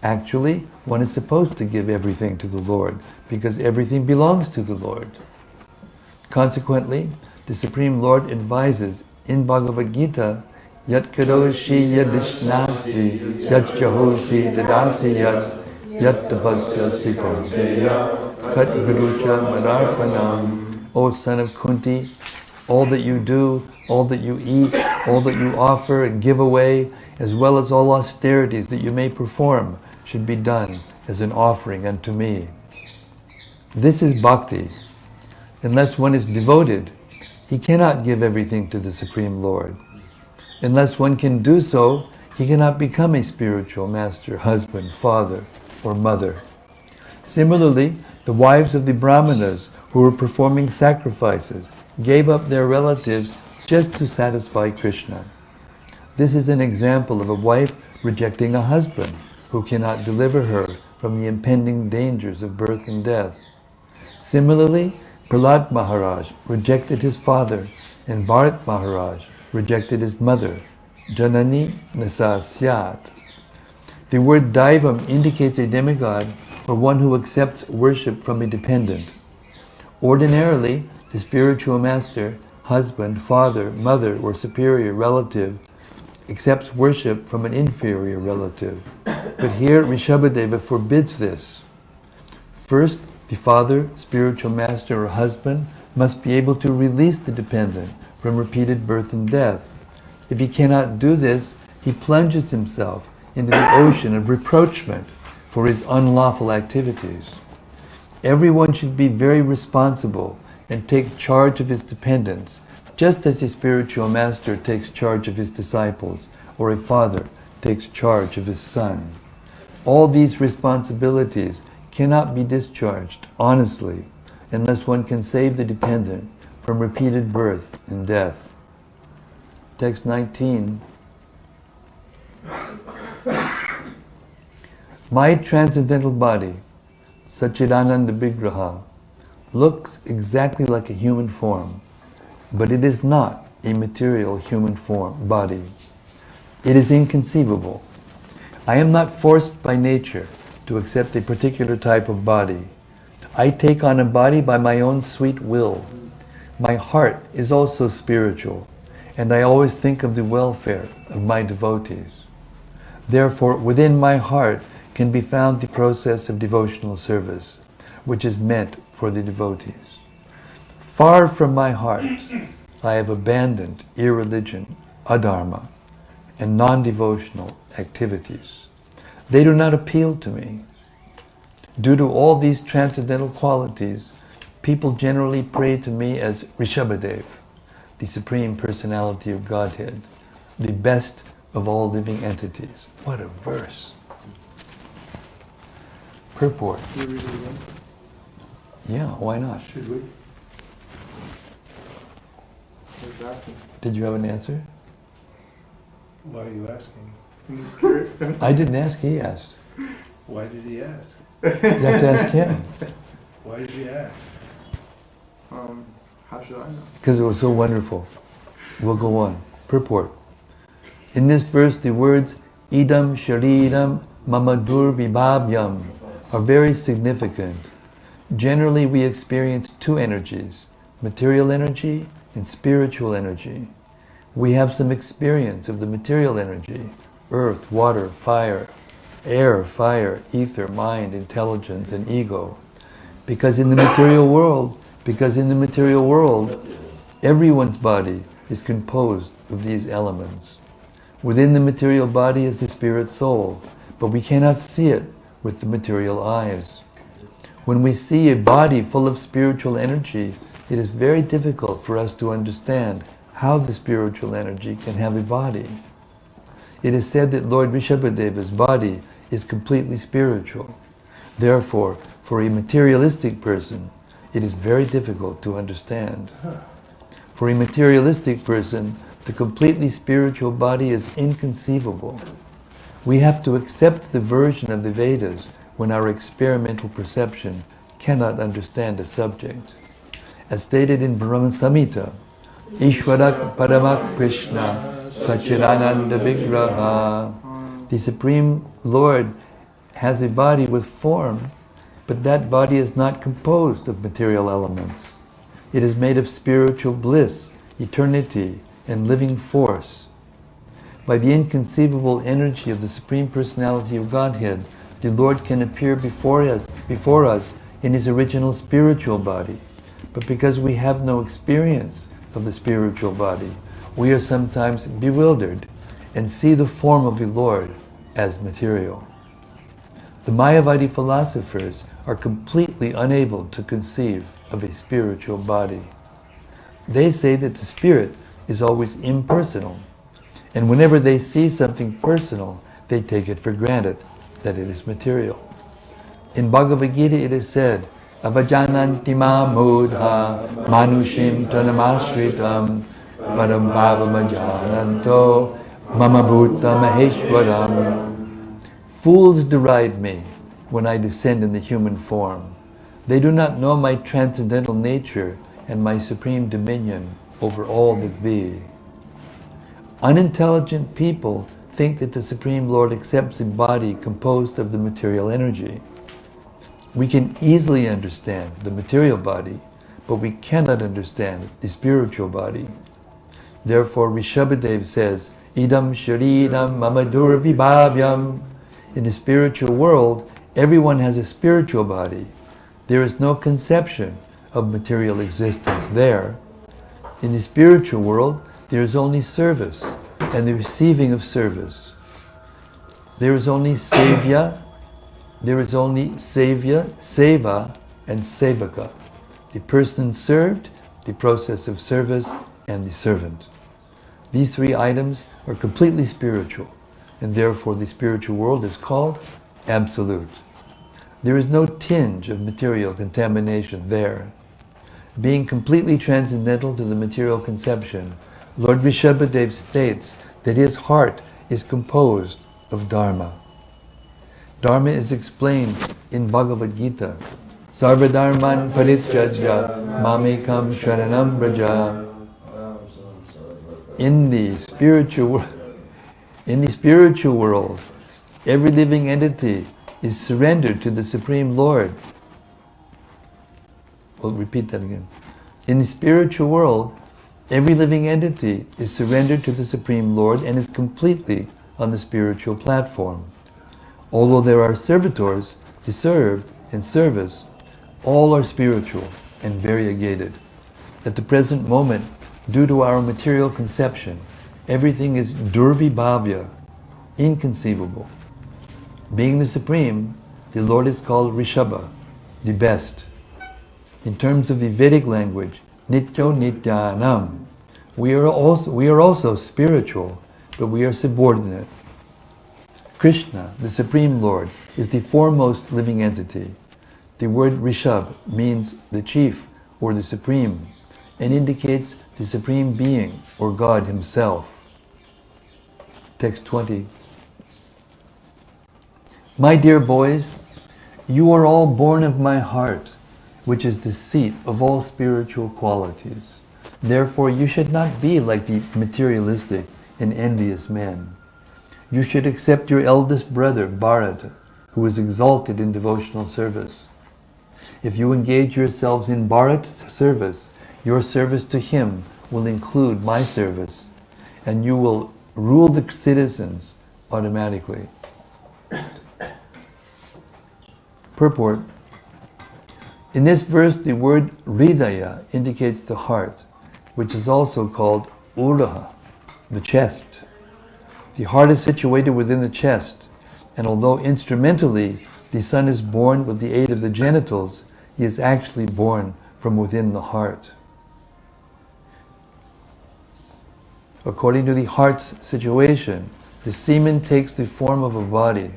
Actually, one is supposed to give everything to the Lord, because everything belongs to the Lord. Consequently, the Supreme Lord advises in Bhagavad Gita, Yat karoshi yadishnasi, yat jahosi dadasi yat tapasya sikonteya, kat gurucha madarpanam, O son of Kunti, all that you do, all that you eat, all that you offer and give away, as well as all austerities that you may perform, should be done as an offering unto me. This is bhakti. Unless one is devoted, he cannot give everything to the Supreme Lord. Unless one can do so, he cannot become a spiritual master, husband, father, or mother. Similarly, the wives of the Brahmanas who were performing sacrifices gave up their relatives just to satisfy Krishna. This is an example of a wife rejecting a husband who cannot deliver her from the impending dangers of birth and death. Similarly, Prahlad Maharaj rejected his father, and Bharati Maharaj rejected his mother, Janani Nasa Syat. The word Daivam indicates a demigod or one who accepts worship from a dependent. Ordinarily, the spiritual master, husband, father, mother, or superior relative accepts worship from an inferior relative. But here Rishabhadeva forbids this. First, the father, spiritual master, or husband must be able to release the dependent from repeated birth and death. If he cannot do this, he plunges himself into the ocean of reproachment for his unlawful activities. Everyone should be very responsible and take charge of his dependents, just as a spiritual master takes charge of his disciples, or a father takes charge of his son. All these responsibilities cannot be discharged honestly unless one can save the dependent from repeated birth and death. Text 19. My transcendental body, Satchidananda Vigraha, looks exactly like a human form, but it is not a material human form body. It is inconceivable. I am not forced by nature to accept a particular type of body. I take on a body by my own sweet will. My heart is also spiritual, and I always think of the welfare of my devotees. Therefore, within my heart can be found the process of devotional service, which is meant for the devotees. Far from my heart, I have abandoned irreligion, adharma, and non-devotional activities. They do not appeal to me. Due to all these transcendental qualities, people generally pray to me as Rishabhadev, the Supreme Personality of Godhead, the best of all living entities. What a verse. Purport. Should we read it again? Yeah, why not? Should we? I was asking. Did you have an answer? Why are you asking? I'm just curious. I didn't ask, he asked. Why did he ask? You have to ask him. Why did he ask? How should I know? Because it was so wonderful. We'll go on. Purport. In this verse, the words idam shariram mamadur vibhavyam are very significant. Generally, we experience two energies, material energy and spiritual energy. We have some experience of the material energy, earth, water, fire, air, fire, ether, mind, intelligence, and ego. Because in the material world, everyone's body is composed of these elements. Within the material body is the spirit soul, but we cannot see it with the material eyes. When we see a body full of spiritual energy, it is very difficult for us to understand how the spiritual energy can have a body. It is said that Lord Rishabhadeva's body is completely spiritual. Therefore, for a materialistic person, it is very difficult to understand. For a materialistic person, the completely spiritual body is inconceivable. We have to accept the version of the Vedas when our experimental perception cannot understand a subject. As stated in Brahma Samhita, Ishwarak Paramak Krishna Satchidananda Vigraha. The Supreme Lord has a body with form, but that body is not composed of material elements. It is made of spiritual bliss, eternity, and living force. By the inconceivable energy of the Supreme Personality of Godhead, the Lord can appear before us in His original spiritual body, But because we have no experience of the spiritual body, we are sometimes bewildered and see the form of the Lord as material. The Mayavadi philosophers are completely unable to conceive of a spiritual body. They say that the spirit is always impersonal, and whenever they see something personal, they take it for granted that it is material. In Bhagavad Gita it is said, Avajananti ma mudha manushim tanamashritam param bhavamajananto mama bhuta maheshwaram. Fools deride me when I descend in the human form. They do not know my transcendental nature and my supreme dominion over all that be. Unintelligent people think that the Supreme Lord accepts a body composed of the material energy. We can easily understand the material body, but we cannot understand the spiritual body. Therefore, Rishabhadev says, Idam shariram mamadur vibhavyam. In the spiritual world, everyone has a spiritual body. There is no conception of material existence there. In the spiritual world, there is only service and the receiving of service. There is only seva, seva, and sevaka. The person served, the process of service, and the servant. These three items are completely spiritual, and therefore the spiritual world is called absolute. There is no tinge of material contamination there. Being completely transcendental to the material conception, Lord Rishabhadev states that his heart is composed of Dharma. Dharma is explained in Bhagavad Gita. Sarvadharman parityajya mamekam sharanam braja. In the spiritual world, every living entity is surrendered to the Supreme Lord. We'll repeat that again. In the spiritual world, every living entity is surrendered to the Supreme Lord and is completely on the spiritual platform. Although there are servitors to serve and service, all are spiritual and variegated. At the present moment, due to our material conception, everything is durvibhavya, inconceivable. Being the Supreme, the Lord is called Rishabha, the best. In terms of the Vedic language, Nityo Nityanam, we are also spiritual, but we are subordinate. Krishna, the Supreme Lord, is the foremost living entity. The word Rishabh means the chief or the supreme and indicates the Supreme Being or God Himself. Text 20. My dear boys, you are all born of my heart, which is the seat of all spiritual qualities. Therefore, you should not be like the materialistic and envious men. You should accept your eldest brother, Bharati, who is exalted in devotional service. If you engage yourselves in Bharati's service, your service to him will include my service, and you will rule the citizens automatically. Purport. In this verse, the word Hridaya indicates the heart, which is also called Uraha, the chest. The heart is situated within the chest, and although instrumentally the son is born with the aid of the genitals, he is actually born from within the heart. According to the heart's situation, the semen takes the form of a body.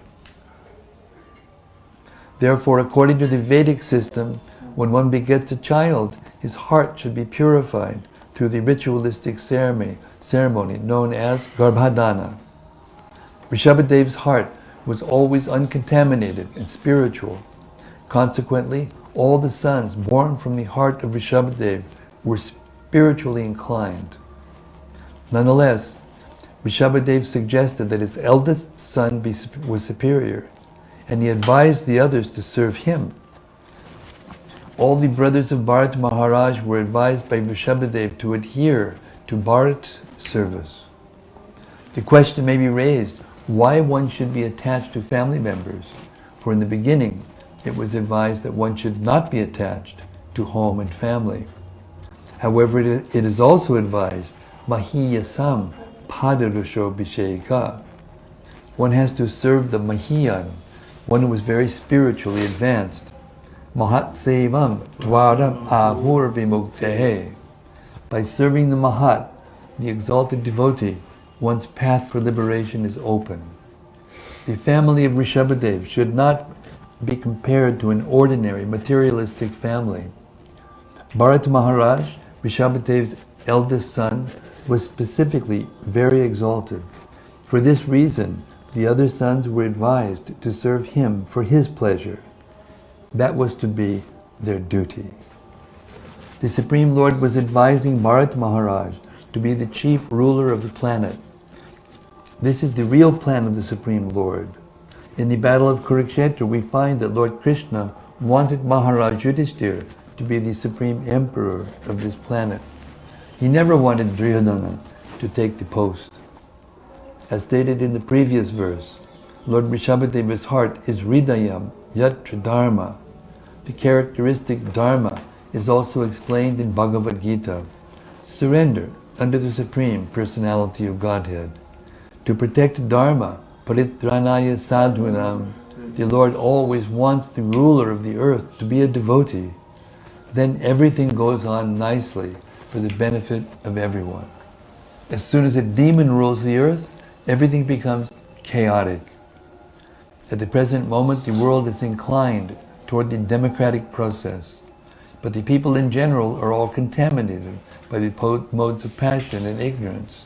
Therefore, according to the Vedic system, when one begets a child, his heart should be purified through the ritualistic ceremony known as Garbhadana. Rishabhadev's heart was always uncontaminated and spiritual. Consequently, all the sons born from the heart of Rishabhadev were spiritually inclined. Nonetheless, Rishabhadev suggested that his eldest son was superior, and he advised the others to serve him. All the brothers of Bharati Maharaj were advised by Rishabhadev to adhere to Bharati's service. The question may be raised, why one should be attached to family members? For in the beginning, it was advised that one should not be attached to home and family. However, it is also advised, Mahiyasam Padarusho Bhisheka. One has to serve the Mahiyan, one who is very spiritually advanced. Mahatsevam Dwaram Ahur Vimuktehe. By serving the Mahat, the exalted devotee, one's path for liberation is open. The family of Rishabhadev should not be compared to an ordinary materialistic family. Bharati Maharaj, Rishabhadev's eldest son, was specifically very exalted. For this reason, the other sons were advised to serve him for his pleasure. That was to be their duty. The Supreme Lord was advising Bharati Maharaj to be the chief ruler of the planet. This is the real plan of the Supreme Lord. In the battle of Kurukshetra, we find that Lord Krishna wanted Maharaj Yudhishthira to be the supreme emperor of this planet. He never wanted Duryodhana to take the post. As stated in the previous verse, Lord Rishabhadeva's heart is Hridayam Yatra Dharma. The characteristic Dharma is also explained in Bhagavad Gita. Surrender under the Supreme Personality of Godhead. To protect Dharma, Paritranaya Sadhunam, the Lord always wants the ruler of the earth to be a devotee. Then everything goes on nicely for the benefit of everyone. As soon as a demon rules the earth, everything becomes chaotic. At the present moment, the world is inclined toward the democratic process, but the people in general are all contaminated by the modes of passion and ignorance.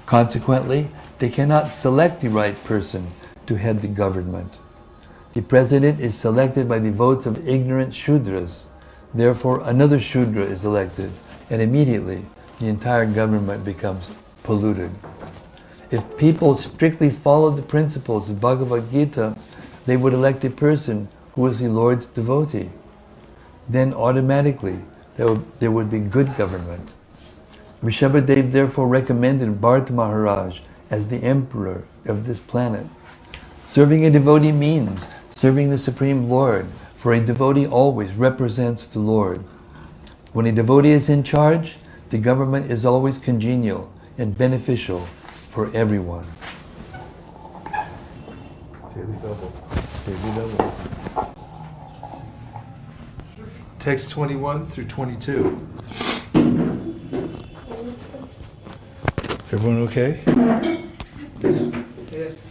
Consequently, they cannot select the right person to head the government. The president is selected by the votes of ignorant Shudras. Therefore, another Shudra is elected, and immediately the entire government becomes polluted. If people strictly followed the principles of Bhagavad Gita, they would elect a person who is the Lord's devotee. Then automatically there would be good government. Rishabhadev therefore recommended Bharati Maharaj as the emperor of this planet. Serving a devotee means serving the Supreme Lord, for a devotee always represents the Lord. When a devotee is in charge, the government is always congenial and beneficial for everyone. Daily double. Daily double. Text 21 through 22. Everyone okay? Yes.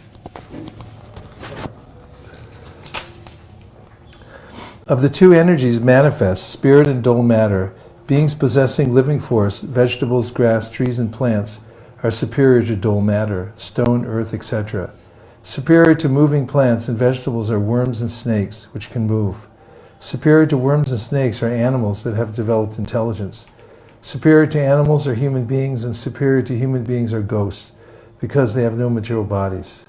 Of the two energies manifest, spirit and dull matter, beings possessing living force, vegetables, grass, trees, and plants, are superior to dull matter, stone, earth, etc. Superior to moving plants and vegetables are worms and snakes, which can move. Superior to worms and snakes are animals that have developed intelligence. Superior to animals are human beings, and superior to human beings are ghosts, because they have no material bodies.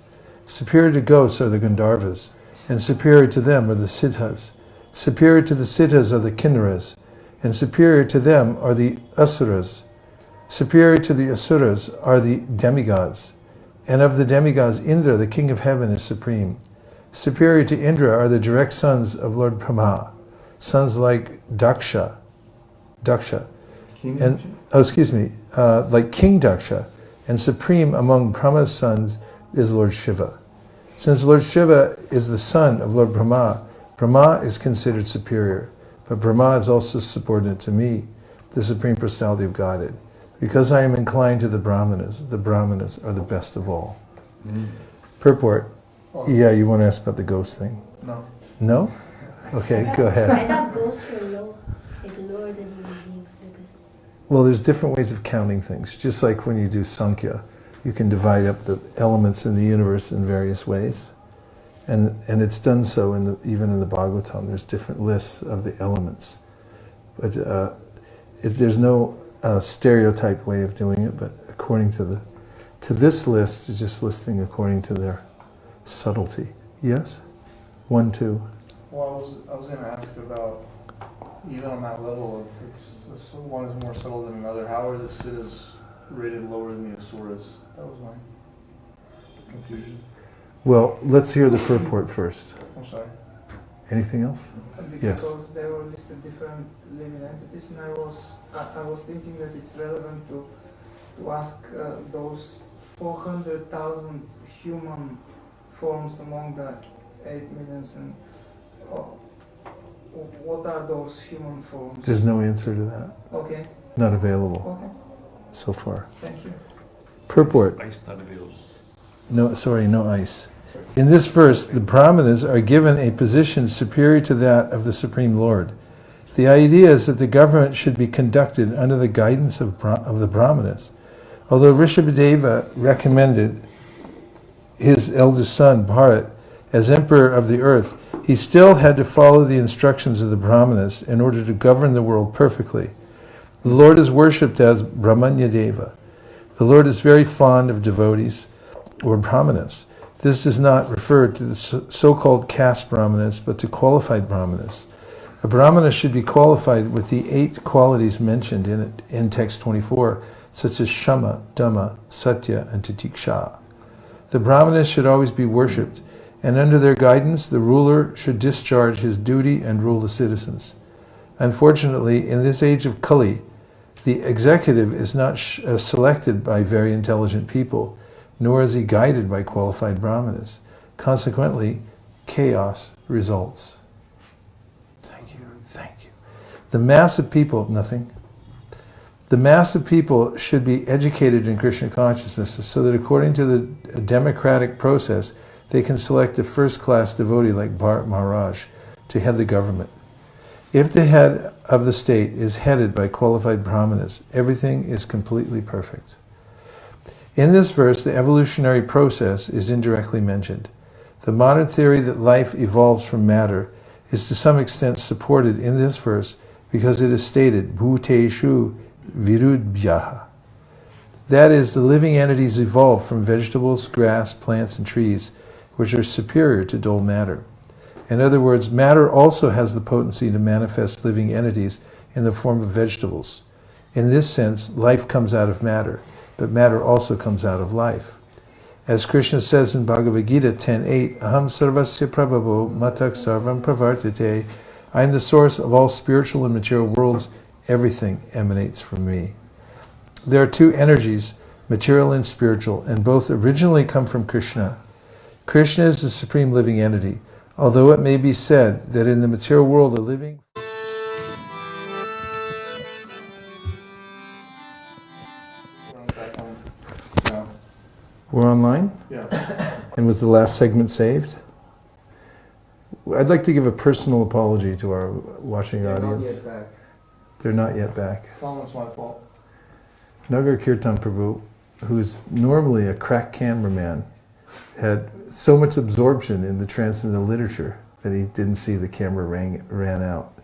Superior to ghosts are the Gandharvas, and superior to them are the Siddhas. Superior to the Siddhas are the Kinnaras, and superior to them are the Asuras. Superior to the Asuras are the demigods, and of the demigods Indra, the king of heaven, is supreme. Superior to Indra are the direct sons of Lord Brahma, sons like Daksha, like King Daksha, and supreme among Brahma's sons is Lord Shiva. Since Lord Shiva is the son of Lord Brahma, Brahma is considered superior, but Brahma is also subordinate to me, the Supreme Personality of Godhead. Because I am inclined to the Brahmanas are the best of all. Purport. Yeah, you want to ask about the ghost thing? No. No? Okay, go ahead. I thought ghosts were low, like lower than human beings. Well, there's different ways of counting things. Just like when you do Sankhya, you can divide up the elements in the universe in various ways. And it's done so even in the Bhagavatam. There's different lists of the elements. But there's no stereotyped way of doing it, but according to this list, it's just listing according to their subtlety. Yes? 1, 2. Well, I was going to ask about, even on that level, if one is more subtle than another, how are the Siddhas rated lower than the Asuras? That was my confusion. Well, let's hear the purport first. I'm sorry. Anything else? Yes. Because they were listed different living entities, and I was thinking that it's relevant to ask those 400,000 human forms among the 8 millions, and what are those human forms? There's no answer to that. Okay. Not available Okay. so far. Thank you. Purport. Ice not available. No ice. In this verse, the Brahmanas are given a position superior to that of the Supreme Lord. The idea is that the government should be conducted under the guidance of the Brahmanas. Although Rishabhadeva recommended his eldest son, Bharati, as emperor of the earth, he still had to follow the instructions of the Brahmanas in order to govern the world perfectly. The Lord is worshipped as Brahmanya Deva. The Lord is very fond of devotees, or Brahmanas. This does not refer to the so-called caste Brahmanas, but to qualified Brahmanas. A Brahmana should be qualified with the 8 qualities mentioned in text 24, such as Shama, Dhamma, Satya, and Titiksha. The Brahmanas should always be worshipped, and under their guidance, the ruler should discharge his duty and rule the citizens. Unfortunately, in this age of Kali, the executive is not selected by very intelligent people, nor is he guided by qualified Brahmanas. Consequently, chaos results. Thank you. The mass of people should be educated in Krishna consciousness so that according to the democratic process, they can select a first-class devotee like Bharati Maharaj to head the government. If the head of the state is headed by qualified Brahmanas, everything is completely perfect. In this verse, the evolutionary process is indirectly mentioned. The modern theory that life evolves from matter is to some extent supported in this verse because it is stated, Bhuteshu Virudbhyaha. That is, the living entities evolve from vegetables, grass, plants, and trees, which are superior to dull matter. In other words, matter also has the potency to manifest living entities in the form of vegetables. In this sense, life comes out of matter, but matter also comes out of life. As Krishna says in Bhagavad Gita 10.8, Aham sarvasya prabhavo matak sarvam pravartate. I am the source of all spiritual and material worlds. Everything emanates from me. There are 2 energies, material and spiritual, and both originally come from Krishna. Krishna is the supreme living entity, although it may be said that in the material world a living... We're online? Yeah. And was the last segment saved? I'd like to give a personal apology to our watching audience. Not yet back. They're not yet back. Tell them it's my fault. Nagar Kirtan Prabhu, who's normally a crack cameraman, had so much absorption in the transcendental literature that he didn't see the camera ran out.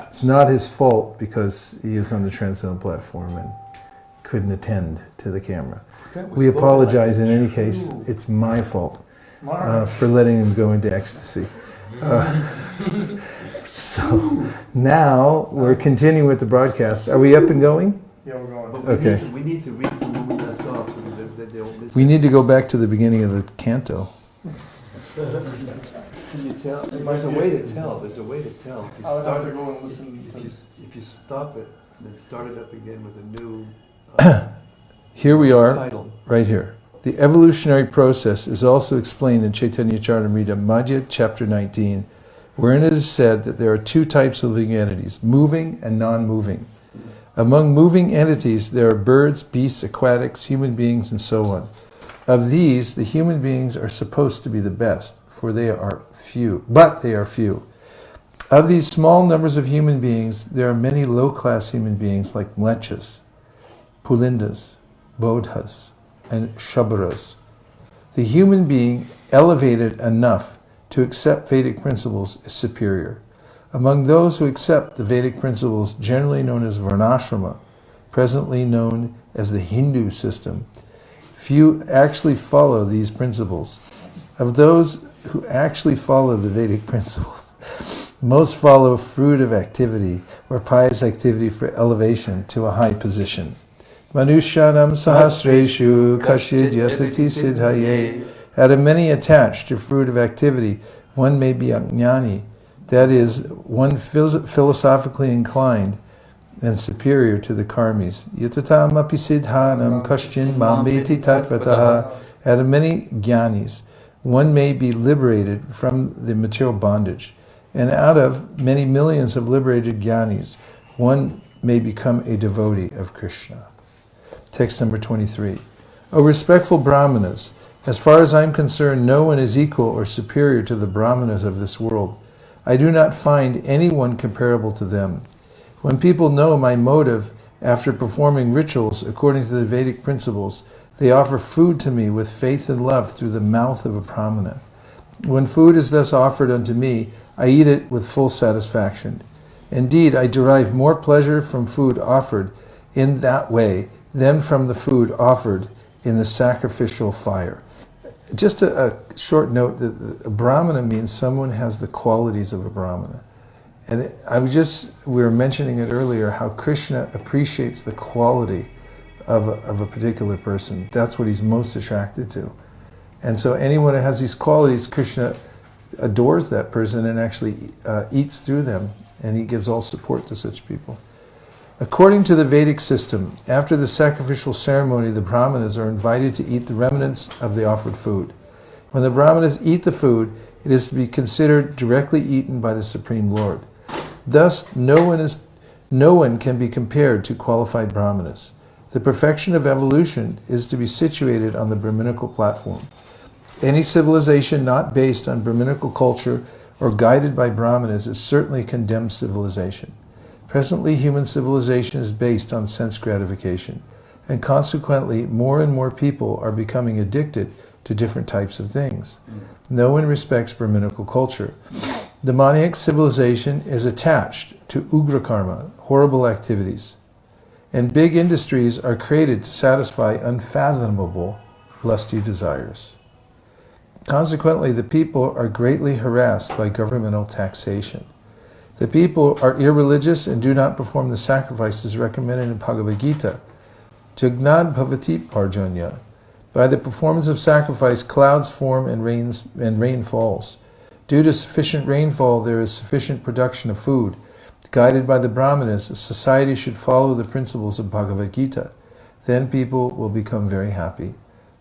It's not his fault because he is on the transcendental platform and couldn't attend to the camera. We apologize in any case. It's my fault for letting him go into ecstasy. So now we're continuing with the broadcast. Are we up and going? Yeah, we're going. But Okay. we need to read from where we left off so that they don't miss. We need to go back to the beginning of the canto. Can you tell? There's a way to tell. There's a way to tell. If you I would have start to it- go and listen to If you stop it, then start it up again with a new Here we are, title. right here. The evolutionary process is also explained in Chaitanya Charitamrita Madhya, chapter 19, wherein it is said that there are 2 types of living entities, moving and non-moving. Among moving entities, there are birds, beasts, aquatics, human beings, and so on. Of these, the human beings are supposed to be the best, for they are few. But they are few. Of these small numbers of human beings, there are many low-class human beings like mlechas, pulindas, bodhas, and shabras. The human being elevated enough to accept Vedic principles is superior. Among those who accept the Vedic principles, generally known as varnashrama, presently known as the Hindu system, few actually follow these principles. Of those who actually follow the Vedic principles, most follow fruitive activity or pious activity for elevation to a high position. Manushyanam sahasreshu kashid yatati siddhaye. Out of many attached to fruitive activity, one may be ajnani, That is, one philosophically inclined and superior to the karmis. Yatatam api siddhanam kashchin mambeti tatvataha. Out of many jnanis, one may be liberated from the material bondage. And out of many millions of liberated jnanis, one may become a devotee of Krishna. Text number 23. O respectful brahmanas, as far as I am concerned, no one is equal or superior to the brahmanas of this world. I do not find anyone comparable to them. When people know my motive after performing rituals according to the Vedic principles, they offer food to me with faith and love through the mouth of a brahmana. When food is thus offered unto me, I eat it with full satisfaction. Indeed, I derive more pleasure from food offered in that way than from the food offered in the sacrificial fire. Just a short note that a brahmana means someone has the qualities of a brahmana. And we were mentioning it earlier, how Krishna appreciates the quality of a particular person. That's what he's most attracted to. And so anyone who has these qualities, Krishna adores that person and actually eats through them, and he gives all support to such people. According to the Vedic system, after the sacrificial ceremony, the brahmanas are invited to eat the remnants of the offered food. When the brahmanas eat the food, it is to be considered directly eaten by the Supreme Lord. Thus, no one can be compared to qualified brahmanas. The perfection of evolution is to be situated on the Brahminical platform. Any civilization not based on Brahminical culture or guided by brahmanas is certainly a condemned civilization. Presently, human civilization is based on sense gratification, and consequently, more and more people are becoming addicted to different types of things. No one respects Brahminical culture. Demoniac civilization is attached to ugra karma, horrible activities, and big industries are created to satisfy unfathomable lusty desires. Consequently, the people are greatly harassed by governmental taxation. The people are irreligious and do not perform the sacrifices recommended in Bhagavad Gita. Jagnad bhavati parjanya. By the performance of sacrifice, clouds form and rain falls. Due to sufficient rainfall, there is sufficient production of food. Guided by the brahmanas, society should follow the principles of Bhagavad Gita. Then people will become very happy.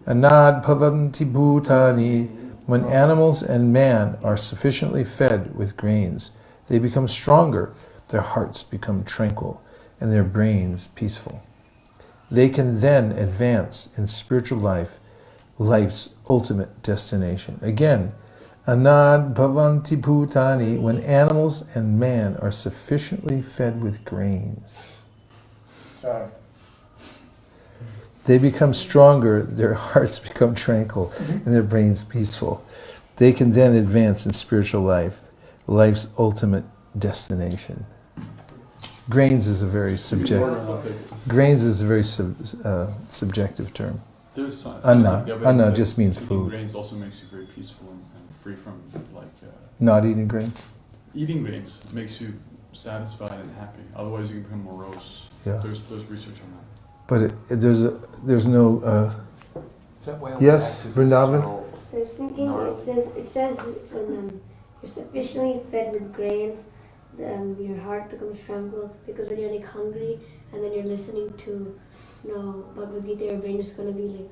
Anad bhavanti bhutani. When animals and man are sufficiently fed with grains, they become stronger, their hearts become tranquil, and their brains peaceful. They can then advance in spiritual life, life's ultimate destination. Again, Anad bhavanti bhutani, when animals and man are sufficiently fed with grains. Sorry. They become stronger, their hearts become tranquil, and their brains peaceful. They can then advance in spiritual life, life's ultimate destination. Grains is a very subjective term. There's science. Anna just means eating food. Grains also makes you very peaceful and free from Not eating grains? Eating grains makes you satisfied and happy. Otherwise, you can become morose. Yeah. There's research on that. But there's no. Yes, Vrindavan? So I was thinking, it says when you're sufficiently fed with grains, your heart becomes tranquil, because when you're like hungry and then you're listening to Bhagavad Gita, your brain is going to be like,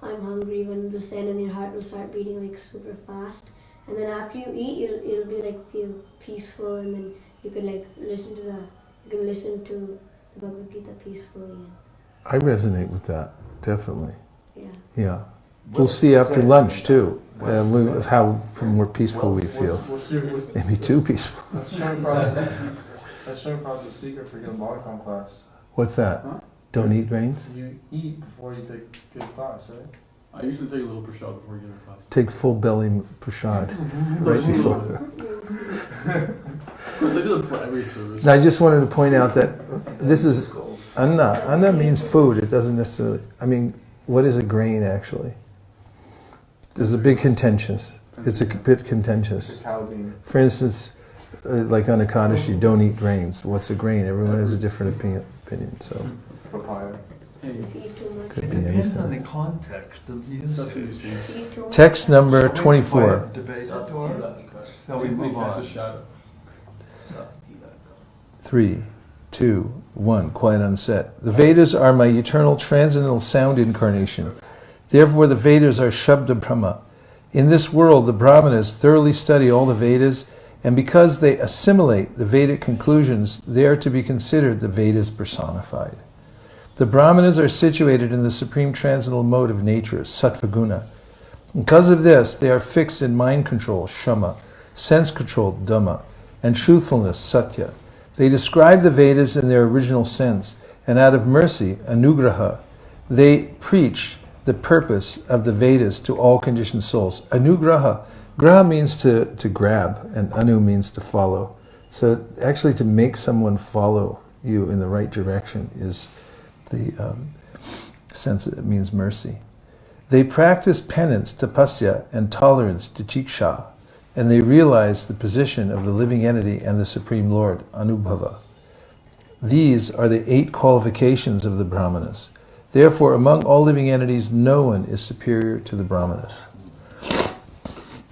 I'm hungry, when the sand in your heart will start beating like super fast, and then after you eat, it'll be like feel peaceful, and then you can like listen to the Bhagavad Gita peacefully. I resonate with that, definitely. Yeah. Yeah. We'll see after how more peaceful we feel. Maybe too peaceful. That's showing across the secret for getting Bhagavatam class. What's that? Huh? Don't eat grains? You eat before you take good class, right? I usually take a little prashad before I get our class. Take full belly prashad right before. Because I do that before every service. Now, I just wanted to point out that this is anna. Anna means food. It doesn't necessarily. I mean, what is a grain actually? There's a big contentious. It's a bit contentious. Cow bean. For instance, like on Ekadashi, don't eat grains. What's a grain? Everyone has a different opinion. So Papaya. If you eat too much. could be Depends on anything. the context of the That's what you usage. see. Eat too much. Text number 24. Debate or no, we move Cast a on. shadow. 3, 2, 1. Quiet on set. The Vedas are my eternal transcendental sound incarnation. Therefore, the Vedas are Shabda Brahma. In this world, the Brahmanas thoroughly study all the Vedas, and because they assimilate the Vedic conclusions, they are to be considered the Vedas personified. The Brahmanas are situated in the supreme transcendental mode of nature, Sattva-guna. Because of this, they are fixed in mind control, Shama, sense control, Dhamma, and truthfulness, Satya. They describe the Vedas in their original sense, and out of mercy, Anugraha, they preach the purpose of the Vedas to all conditioned souls. Anugraha. Graha means to grab, and anu means to follow. So actually to make someone follow you in the right direction is the sense that it means mercy. They practice penance, tapasya, and tolerance, tiksha, and they realize the position of the living entity and the Supreme Lord, Anubhava. These are the 8 qualifications of the Brahmanas. Therefore, among all living entities, no one is superior to the Brahmanas.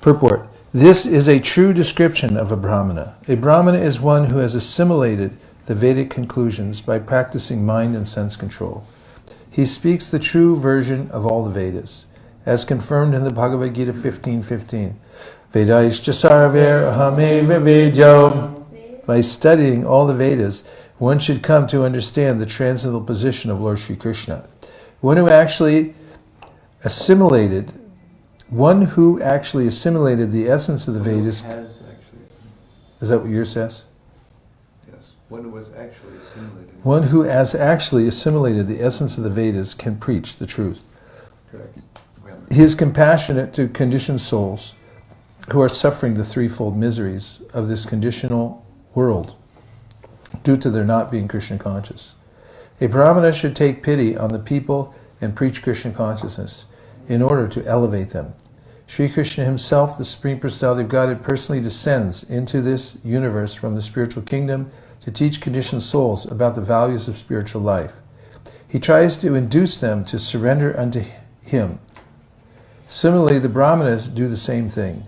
Purport. This is a true description of a Brahmana. A Brahmana is one who has assimilated the Vedic conclusions by practicing mind and sense control. He speaks the true version of all the Vedas, as confirmed in the Bhagavad Gita 15:15. Vedaischa sarver ahameva vedyo. By studying all the Vedas, one should come to understand the transcendental position of Lord Sri Krishna. One who actually assimilated the essence of the Vedas. Has actually. Is that what yours says? Yes. One who was actually assimilated. One who has actually assimilated the essence of the Vedas can preach the truth. Correct. He is compassionate to conditioned souls who are suffering the threefold miseries of this conditional world due to their not being Krishna conscious. A Brahmana should take pity on the people and preach Krishna consciousness in order to elevate them. Sri Krishna himself, the Supreme Personality of Godhead, personally descends into this universe from the spiritual kingdom to teach conditioned souls about the values of spiritual life. He tries to induce them to surrender unto him. Similarly, the Brahmanas do the same thing.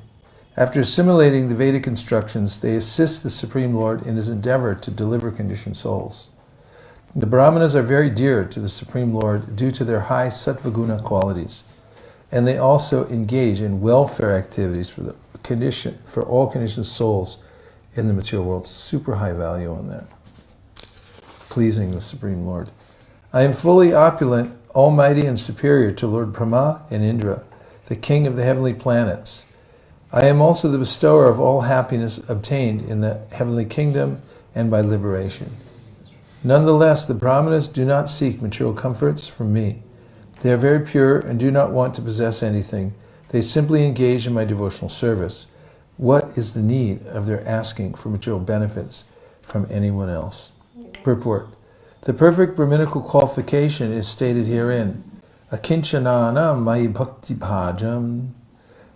After assimilating the Vedic instructions, they assist the Supreme Lord in his endeavor to deliver conditioned souls. The Brahmanas are very dear to the Supreme Lord due to their high sattva-guna qualities, and they also engage in welfare activities for all conditioned souls in the material world. Super high value on that. Pleasing the Supreme Lord. I am fully opulent, almighty, and superior to Lord Brahma and Indra, the king of the heavenly planets. I am also the bestower of all happiness obtained in the heavenly kingdom and by liberation. Nonetheless, the Brahmanas do not seek material comforts from me. They are very pure and do not want to possess anything. They simply engage in my devotional service. What is the need of their asking for material benefits from anyone else? Purport. The perfect Brahminical qualification is stated herein. Akinchanana mai bhakti bhajam.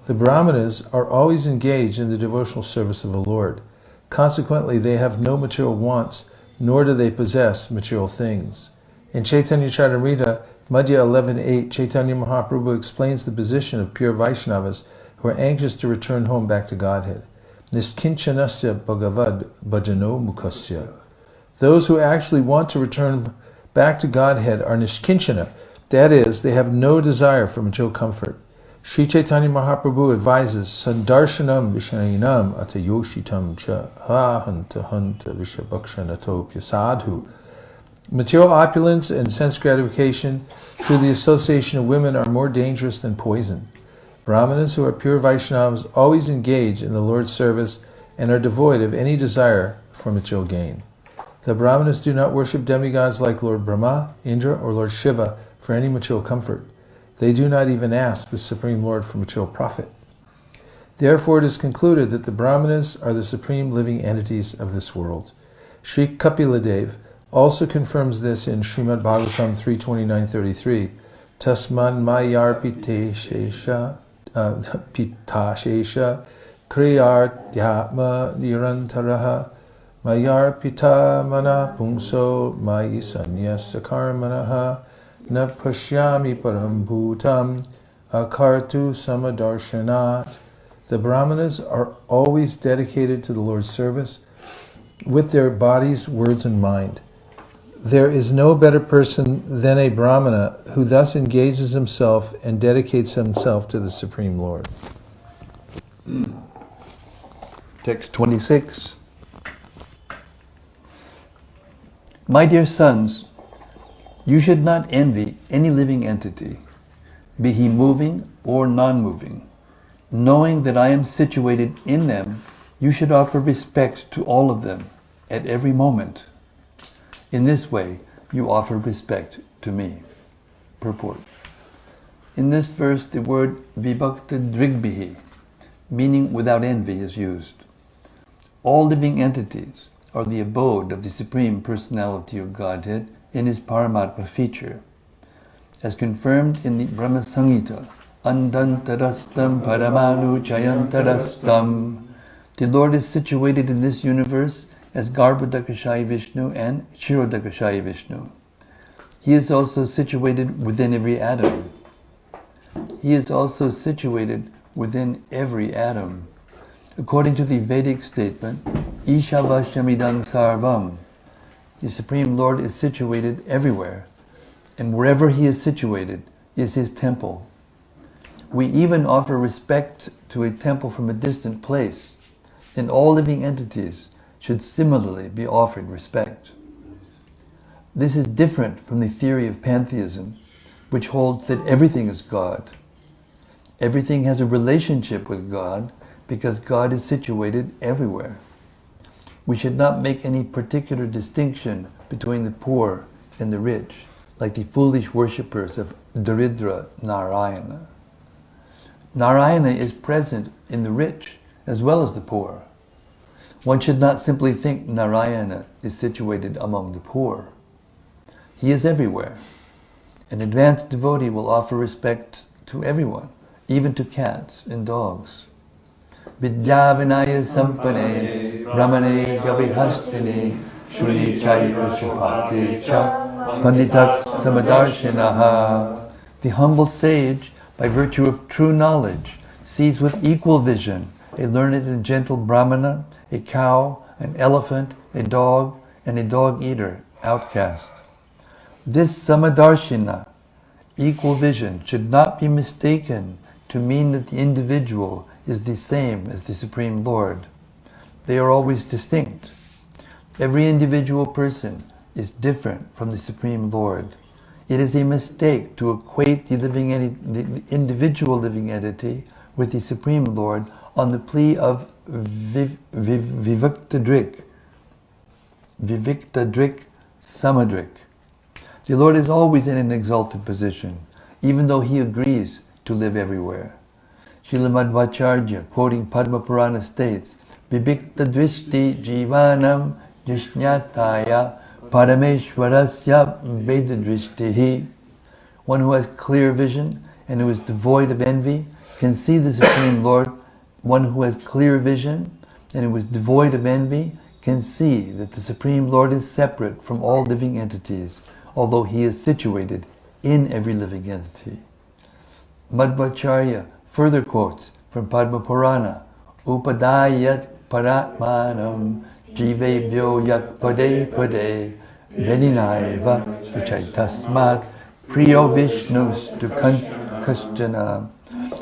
The Brahmanas are always engaged in the devotional service of the Lord. Consequently, they have no material wants, nor do they possess material things. In Chaitanya Charitamrita, Madhya 11.8, Chaitanya Mahaprabhu explains the position of pure Vaishnavas who are anxious to return home back to Godhead. Niskinchanasya bhagavad bhajano mukasya. Those who actually want to return back to Godhead are nishkinchana, that is, they have no desire for material comfort. Sri Chaitanya Mahaprabhu advises, Sandarshanam Vishayanam Atayoshitam Cha Hanta Hanta Vishabhakshanatopya Sadhu. Material opulence and sense gratification through the association of women are more dangerous than poison. Brahmanas who are pure Vaishnavas always engage in the Lord's service and are devoid of any desire for material gain. The Brahmanas do not worship demigods like Lord Brahma, Indra, or Lord Shiva for any material comfort. They do not even ask the Supreme Lord for material profit. Therefore, it is concluded that the Brahmanas are the supreme living entities of this world. Sri Kapiladev also confirms this in Srimad Bhagavatam 3.29.33. Tasman mayarpite shesha pita shesha kriyartyatma nirantaraha mayarpita mana pungso mayi sanyasa karmanaha na pashyami param bhutam akartu samadarshanath. The Brahmanas are always dedicated to the Lord's service with their bodies, words, and mind. There is no better person than a Brahmana who thus engages himself and dedicates himself to the Supreme Lord. Text 26. My dear sons, you should not envy any living entity, be he moving or non-moving. Knowing that I am situated in them, you should offer respect to all of them at every moment. In this way, you offer respect to me. Purport. In this verse, the word vibhakta drigbihi, meaning without envy, is used. All living entities are the abode of the Supreme Personality of Godhead in His Paramatma feature. As confirmed in the Brahma Samhita, Andantarastam Paramanu Chayantarastam, the Lord is situated in this universe as Garbhodakashayi Vishnu and Kshirodakashayi Vishnu. He is also situated within every atom. He is also situated within every atom. According to the Vedic statement, Ishavashamidang Sarvam, the Supreme Lord is situated everywhere, and wherever He is situated is His temple. We even offer respect to a temple from a distant place, and all living entities should similarly be offered respect. This is different from the theory of pantheism, which holds that everything is God. Everything has a relationship with God because God is situated everywhere. We should not make any particular distinction between the poor and the rich, like the foolish worshippers of Daridra Narayana. Narayana is present in the rich as well as the poor. One should not simply think Narayana is situated among the poor. He is everywhere. An advanced devotee will offer respect to everyone, even to cats and dogs. Vidya Vinaya Sampane, Brahmane Gavihastine, Shuni Chaitra Shupake Cha, Panditat Samadarshinaha. The humble sage, by virtue of true knowledge, sees with equal vision a learned and gentle Brahmana, a cow, an elephant, a dog, and a dog-eater, outcast. This Samadarshina, equal vision, should not be mistaken to mean that the individual is the same as the Supreme Lord. They are always distinct. Every individual person is different from the Supreme Lord. It is a mistake to equate the individual living entity with the Supreme Lord on the plea of viviktadrik samadrik. The Lord is always in an exalted position, even though He agrees to live everywhere. Srila Madhvacharya, quoting Padma Purana, states, Viviktadrishti jivanam jishnataya parameshwarasya vedadrishtihi. One who has clear vision and who is devoid of envy can see the Supreme Lord. One who has clear vision and who is devoid of envy can see that the Supreme Lord is separate from all living entities, although He is situated in every living entity. Madhvacharya further quotes from Padma Purana, Upadayat paratmanam jivebhyo yat pade pade veninaiva vichaitasmat priyo vishnus tu kaschana.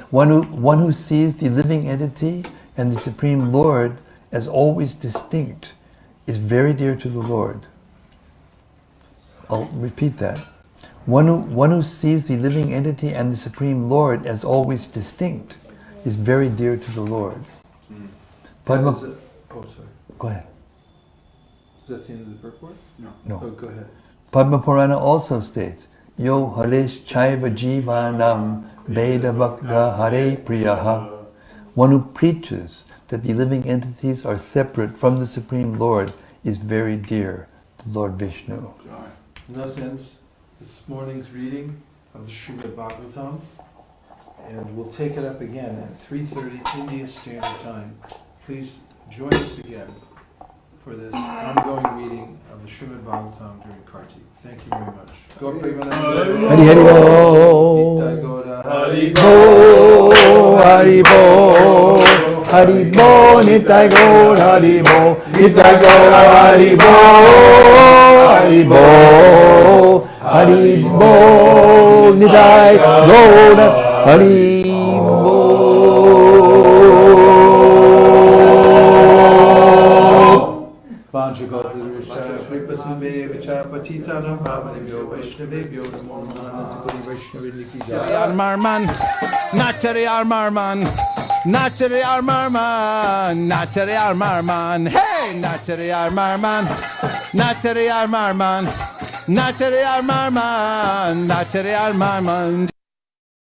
One who sees the living entity and the Supreme Lord as always distinct is very dear to the Lord. I'll repeat that. One who sees the living entity and the Supreme Lord as always distinct is very dear to the Lord. Padma. Oh, sorry. Go ahead. Is that the end of the purport? No. Oh, go ahead. Padma Purana also states, Yo haresh chaiva jivanam veda bhakta hare priyaha. One who preaches that the living entities are separate from the Supreme Lord is very dear to Lord Vishnu. Thus ends this morning's reading of the Srimad Bhagavatam, and we'll take it up again at 3:30 Indian Standard Time. Please join us again for this ongoing reading of the Srimad Bhagavatam during Kartik. Thank you very much. Go Premananda. Hari Hari Bol. Nitya Gaura Haribo, Haribo, Haribo, Nitai Gaur, Haribo, Nitai Gaur, Haribo, Haribo, Haribo, Nitai Gaur, Haribo. Vanchagopadrisha, Kripasambe, Vichapatitanam, Bhavanibhyo, Vaishnavibhyo, Namo Namaha, Vaishnavi Nikijaya. Marman, Natari Marman, Natari Marman, Natari Marman, hey, Natari Marman, Natari Marman, Natari Marman, Natari Marman.